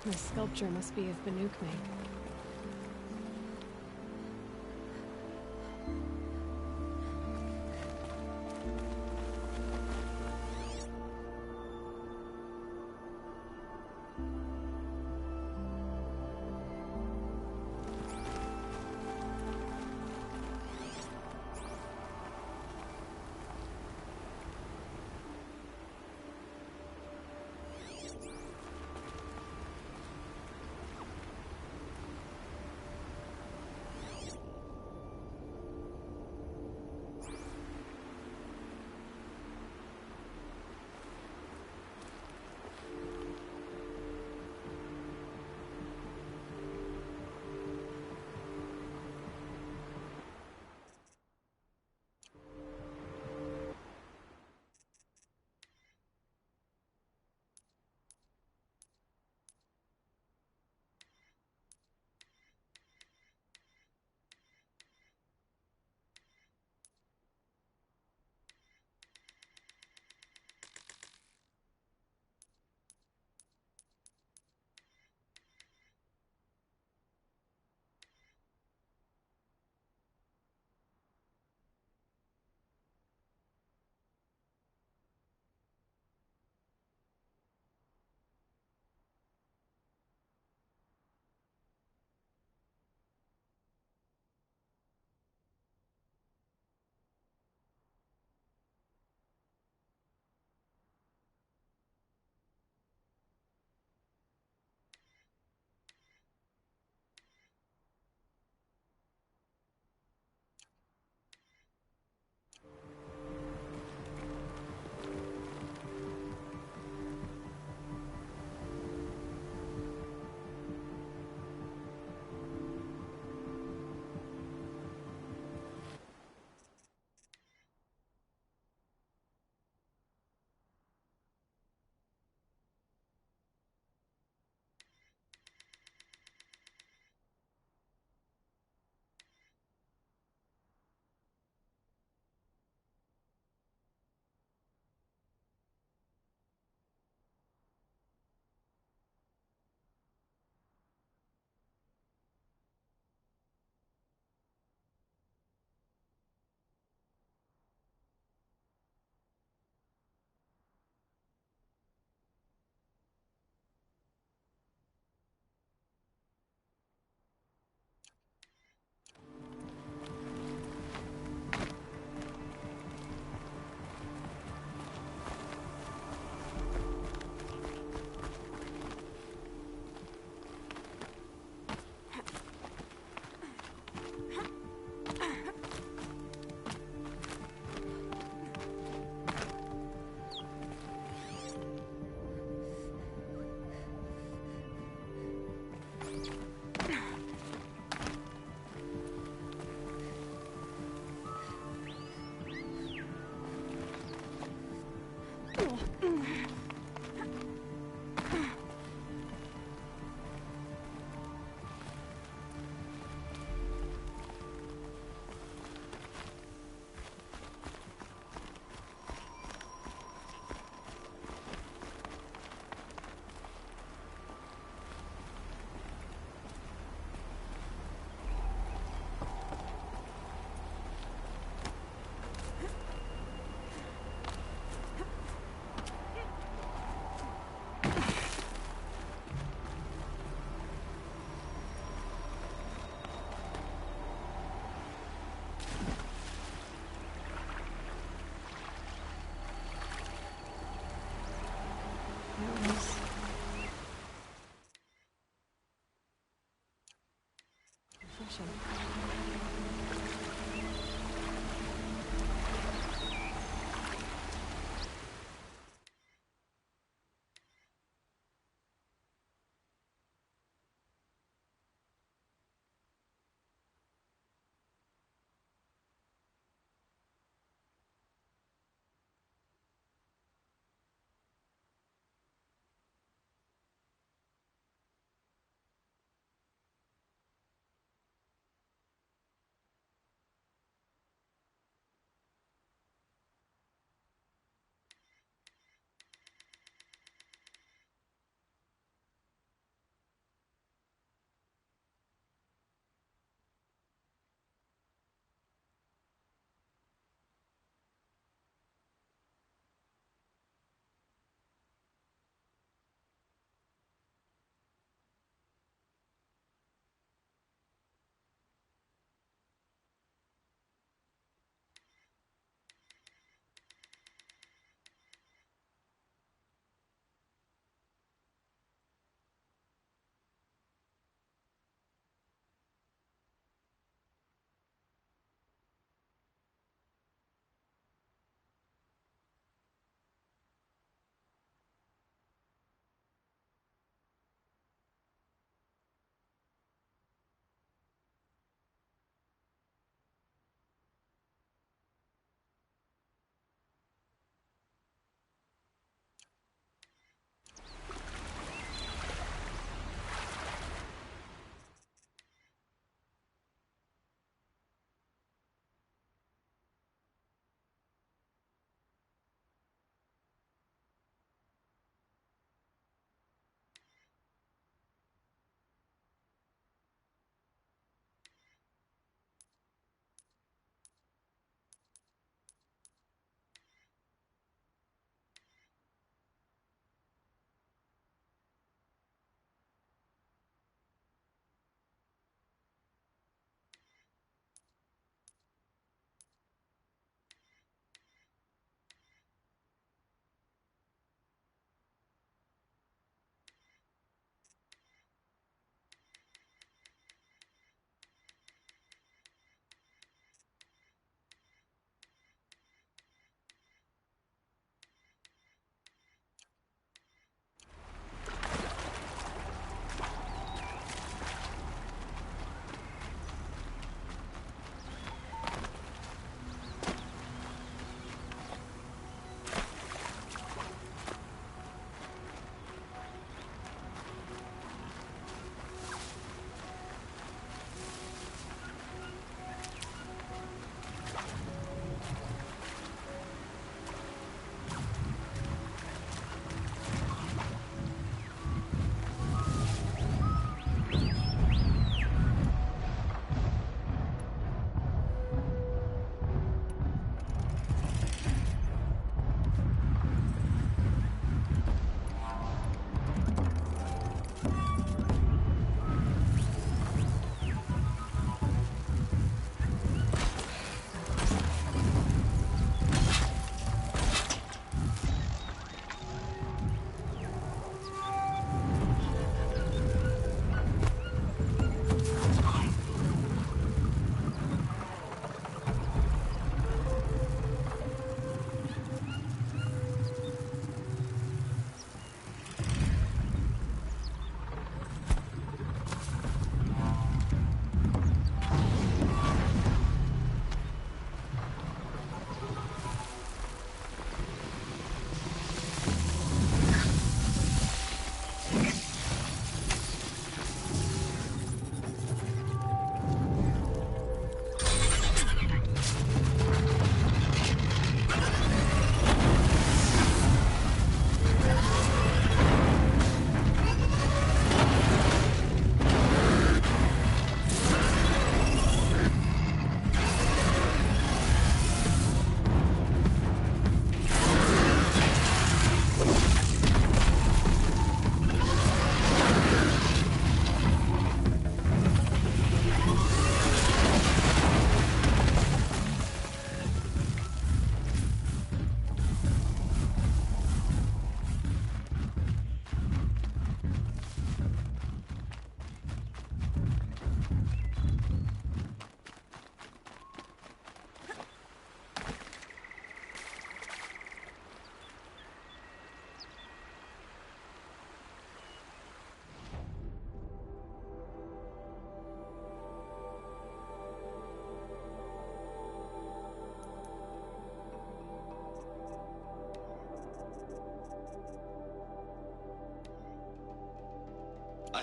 This sculpture must be of Banuk make.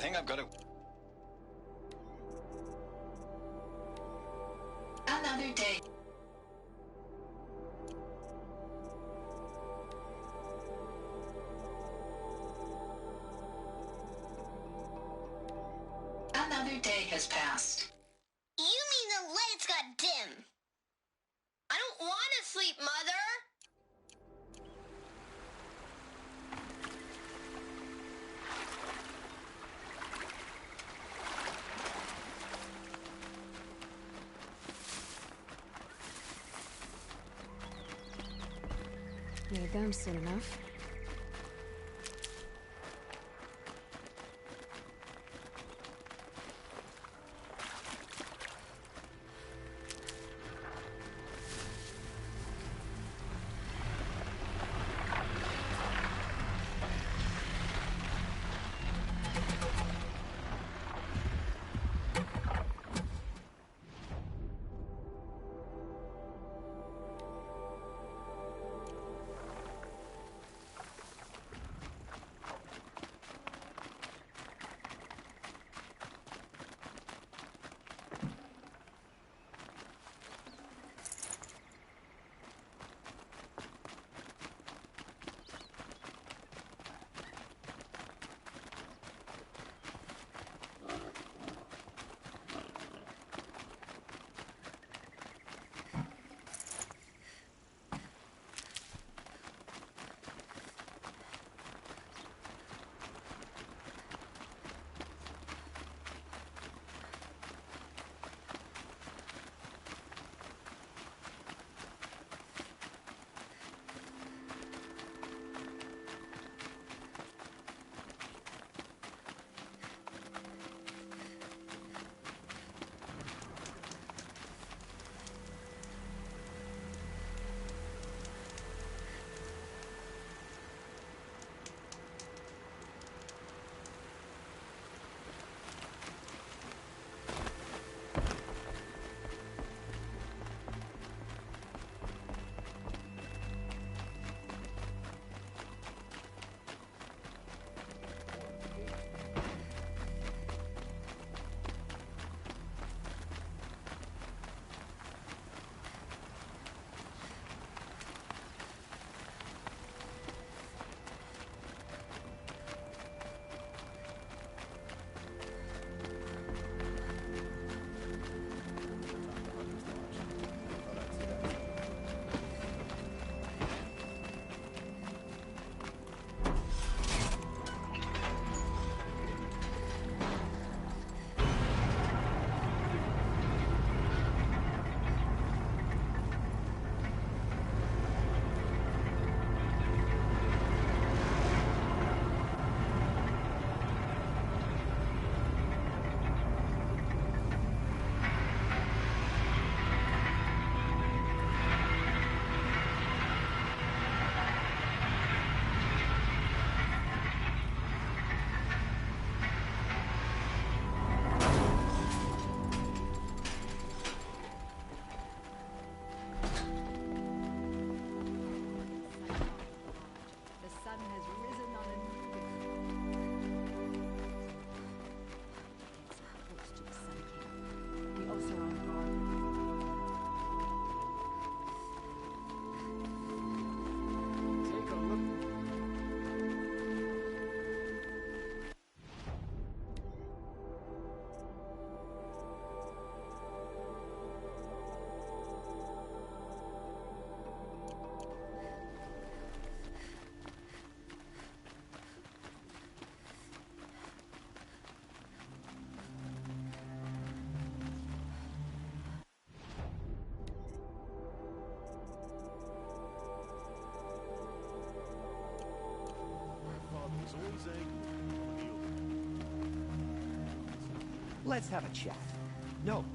think I've got to... Another day. Another day has passed. You mean the lights got dim? I don't want to sleep, Mother! Need them soon enough. Let's have a chat. No.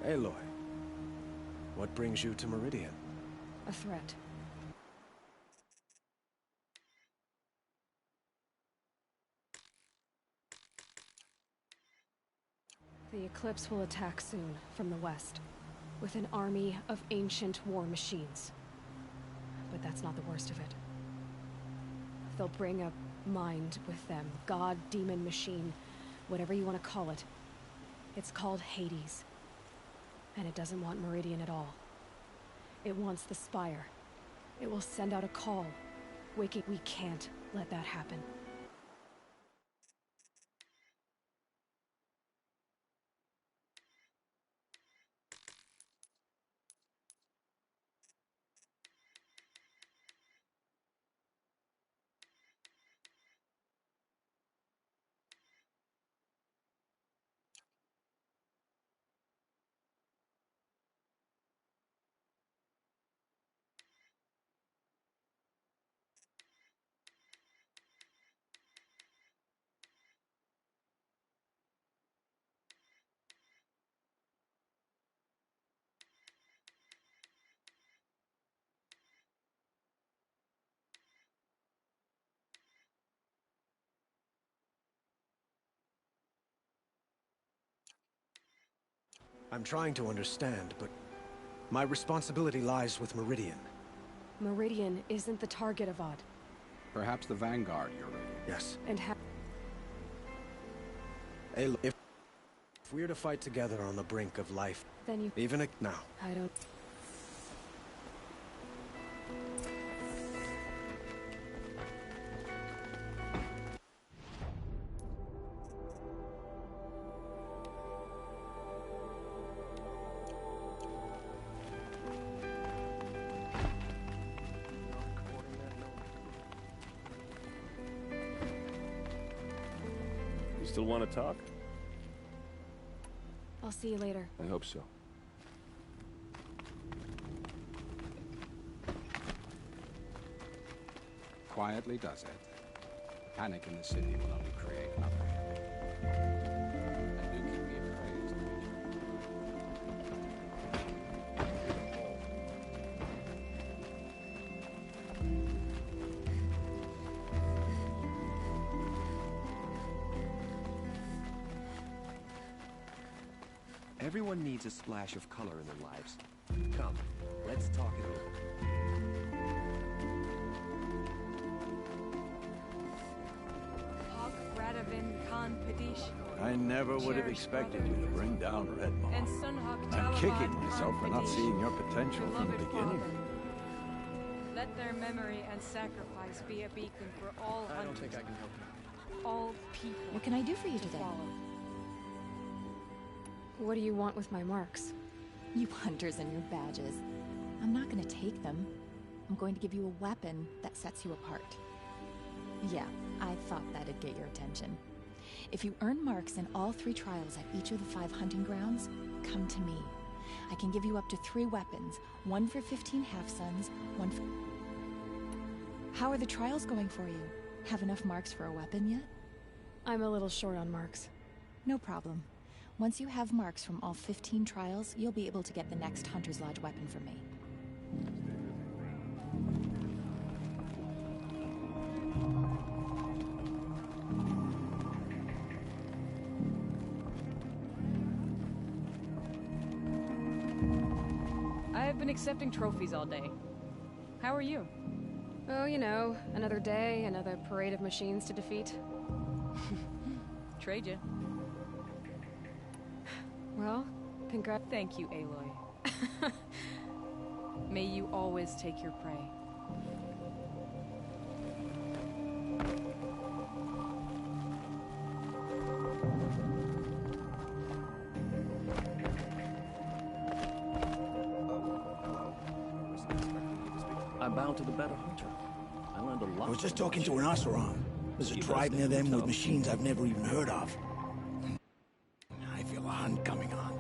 Aloy, what brings you to Meridian? A threat. The Eclipse will attack soon, from the west, with an army of ancient war machines. But that's not the worst of it. They'll bring a mind with them. God, demon, machine, whatever you want to call it. It's called Hades. And it doesn't want Meridian at all. It wants the Spire. It will send out a call. We can't let that happen. I'm trying to understand, but my responsibility lies with Meridian. Meridian isn't the target, Avad. Perhaps the Vanguard you're ready. Yes. And Aloy, if we're to fight together on the brink of life, then you... Even now. I don't... Still want to talk? I'll see you later. I hope so. Quietly does it. Panic in the city will only create an uproar. And do keep me appraised, Everyone needs a splash of color in their lives. Come, let's talk it over. I never would have expected you to bring down Redmaw. I'm kicking myself for not seeing your potential from the beginning. Let their memory and sacrifice be a beacon for all hunters. I don't think I can help you. All people. What can I do for you today? What do you want with my marks? You hunters and your badges. I'm not gonna take them. I'm going to give you a weapon that sets you apart. Yeah, I thought that'd get your attention. If you earn marks in all 3 trials at each of the 5 hunting grounds, come to me. I can give you up to 3 weapons, one for 15 half-suns, one for... How are the trials going for you? Have enough marks for a weapon yet? I'm a little short on marks. No problem. Once you have marks from all 15 trials, you'll be able to get the next Hunter's Lodge weapon from me. I've been accepting trophies all day. How are you? Oh, you know, another day, another parade of machines to defeat. Trade you. Well, congrats. Thank you, Aloy. May you always take your prey. I'm bound to the better hunter. I learned a lot. I was just talking to an Oseram. There's a tribe near them with machines I've never even heard of. I feel a hunt coming on.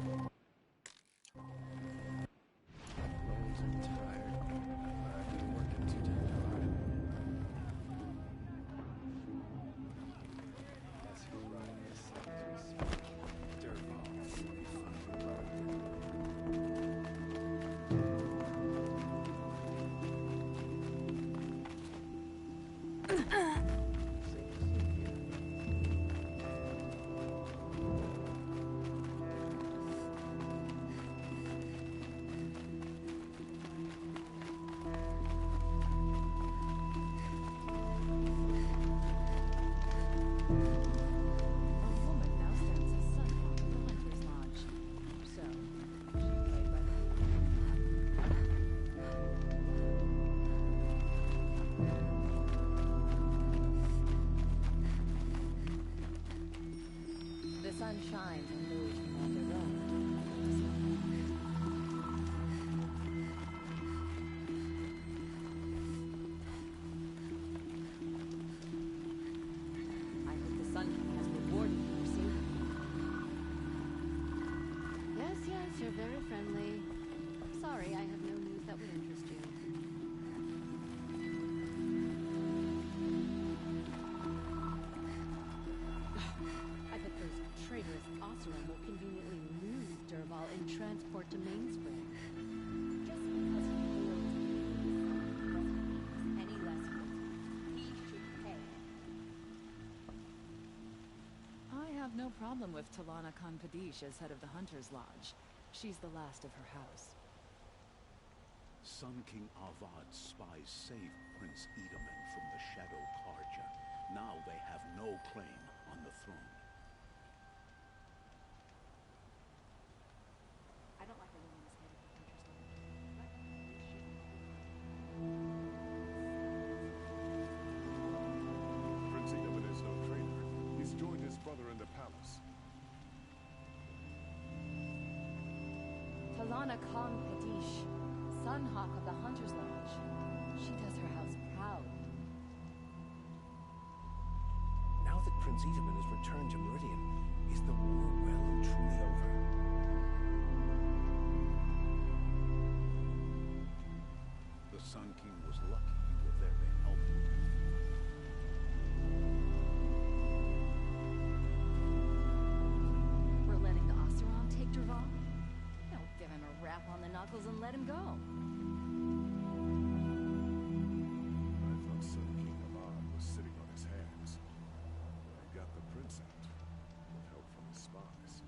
woman now stands as Sun Hawk of the Hunter's Lodge. So, she played by the sun shines on those who wander road. I hope the Sun King has rewarded you for saving me. Yes, yes, you're very friendly. Sorry, I have no news that would interest you. I bet those traitorous Oseram will conveniently lose Dervahl and transport to Mainspring. Just because he failed to do any less guilty. He should pay. I have no problem with Talana Khan Padish as head of the Hunter's Lodge. She's the last of her house. Sun King Avad's spies saved Prince Edaman from the Shadow Karja. Now they have no claim on the throne. I don't like a woman as head of the Hunter's Lodge. Prince Edaman is no traitor. He's joined his brother in the palace. Talana Khan Padish, Sun Hawk of the Hunter's Lodge. She does her house proud. Now that Prince Edaman has returned to Meridian, is the war well and truly over? The Sun King was lucky you were there to help him. We're letting the Oseram take Dervahl? Don't give him a rap on the knuckles and let him go. I thought Sun King Avad was sitting on his hands. He got the prince out, with help from his spies.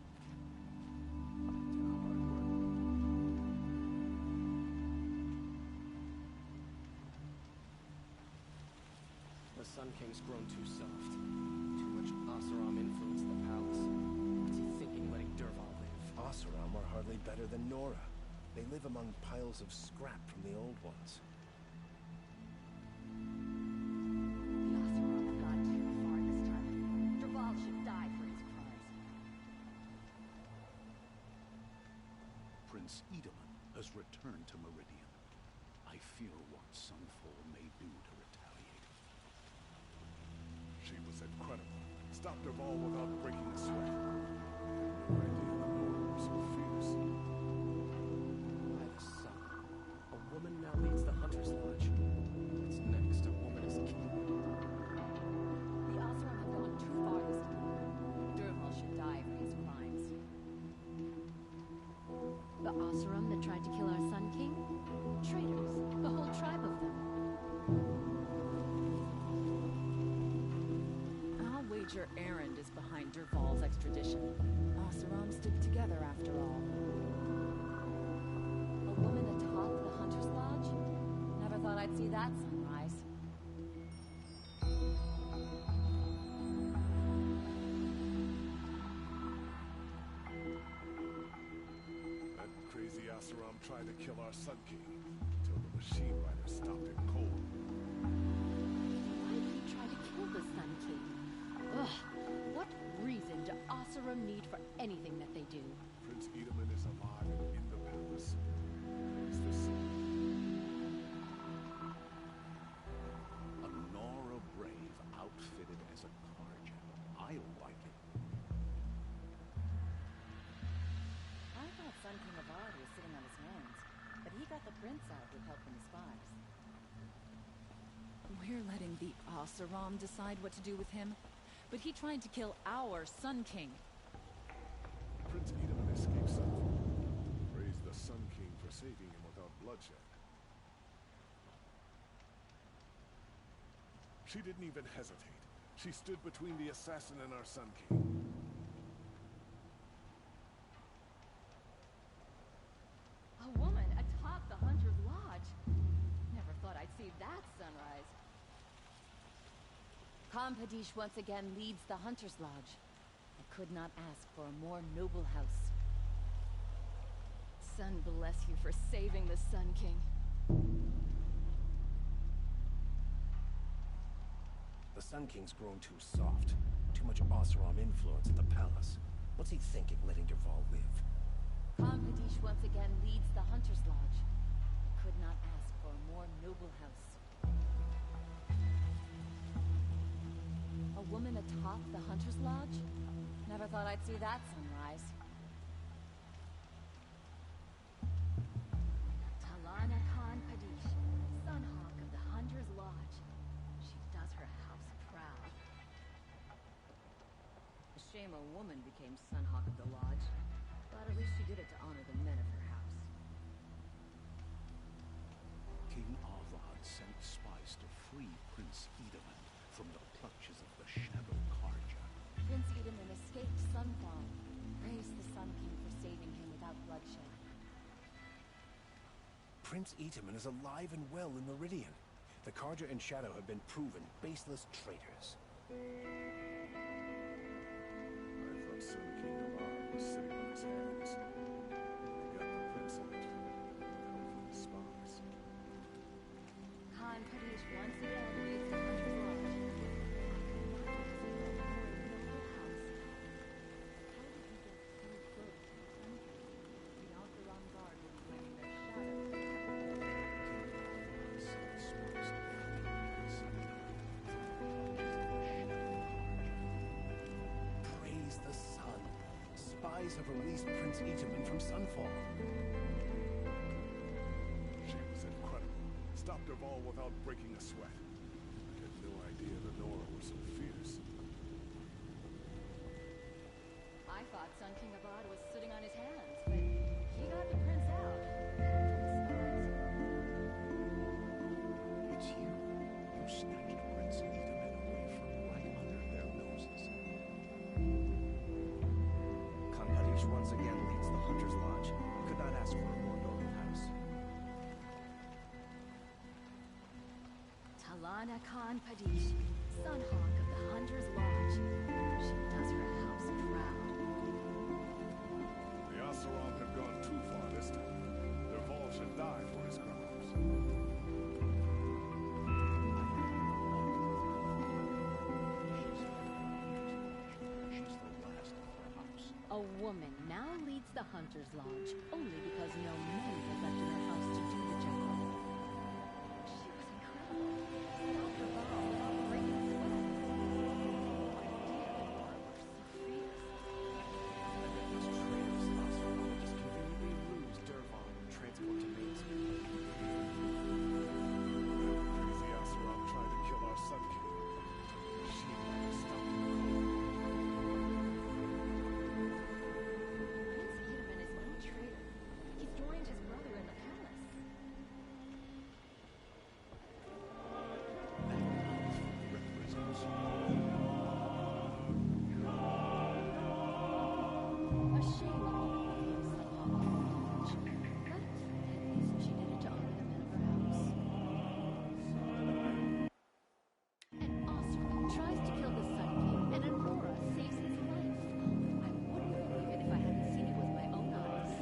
The Sun King's grown too soft. Too much Oseram influence in the palace. What's he thinking, letting Dervahl live? Oseram are hardly better than Nora. They live among piles of scrap from the old ones. The Oseram have gone too far this time. Dervahl should die for his crimes. Prince Edaman has returned to Meridian. I fear what Sunfall may do to retaliate. She was incredible. Stopped Dervahl without breaking a sweat. No idea the Nora were so fierce. By the sun. A woman now leads the Hunter's Lodge. What's next? A woman as king? The Oseram have gone too far this time. Dervahl should die for his crimes. The Oseram that tried to kill our Sun King? Traitors. The whole tribe of them. I'll wager Erend is behind Dervahl's extradition. Oseram stick together after all. A woman atop the Hunter's Lodge? Never thought I'd see that sunrise. That crazy Oseram tried to kill our Sun King, until the machine rider stopped him cold. Why did he try to kill the Sun King? Ugh, what reason do Oseram need for anything that they do? Prince Edaman is alive and in the palace. Is this... A Nora Brave outfitted as a Karja. I like it. I thought Sun King Avad was sitting on his hands, but he got the prince out with help from the spies. We're letting the Oseram decide what to do with him, but he tried to kill our Sun King. Prince Edaman escaped Sunfall. Praise the Sun King for saving him without bloodshed. She didn't even hesitate. She stood between the assassin and our Sun King. A woman atop the Hunter's Lodge? Never thought I'd see that sunrise. Khan Padish Khan Padish once again leads the Hunter's Lodge. I could not ask for a more noble house. Sun bless you for saving the Sun King. The Sun King's grown too soft. Too much Oseram influence at the palace. What's he thinking, letting Dervahl live? Khan Padish once again leads the Hunter's Lodge. I could not ask for a more noble house. A woman atop the Hunter's Lodge? Never thought I'd see that sunrise. Talana Khan Padish, Sunhawk of the Hunter's Lodge. She does her house proud. A shame a woman became Sunhawk of the Lodge, but at least she did it to honor the men of her house. King Avad sent spies to free Prince Idamund from the clutches of the Shadow Karja. Prince Idamund escaped Sunfall. Praise the Sun King for saving him without bloodshed. Prince Idamund is alive and well in Meridian. The Karja and Shadow have been proven baseless traitors. I thought Sun King Avad was sitting on his hands. They got the prince out with help from his spies. Khan Padish once again leads the Hunter's Lodge. Praise the sun. Spies have released Prince Idamund from Sunfall. She was incredible. Stopped Dervahl without breaking a sweat. I had no idea the Nora were so fierce. I thought Sun King Avad was sitting on his hands, but he got the prince out. It's you. You snatched Prince Idamund away from right under their noses. Khan Padish once again leads the Hunter's Lodge. Could not ask for a more noble house. Talana Khan Padish, Sunhawk of the Hunter's Lodge. She does her house proud. The Oseram have gone too far this time. Dervahl should die for his crimes. She's the last of her house. A woman now leads the Hunter's Lodge only because no men were left in her house to do the job. She was incredible. Stopped Dervahl without breaking sweat. Those traitors in Oseram just conveniently lose Dervahl and transport to Mainspring. That crazy Oseram tried to kill our Sun King. She might have stopped him cold. Prince Idamund is no traitor. He's joined his brother in the palace. A shame a woman became Sunhawk of the Lodge. But at least she did it to honor the men of her house. An Oseram tries to kill the Sun King, and Aurora saves his life. I wouldn't believe it if I hadn't seen it with my own eyes.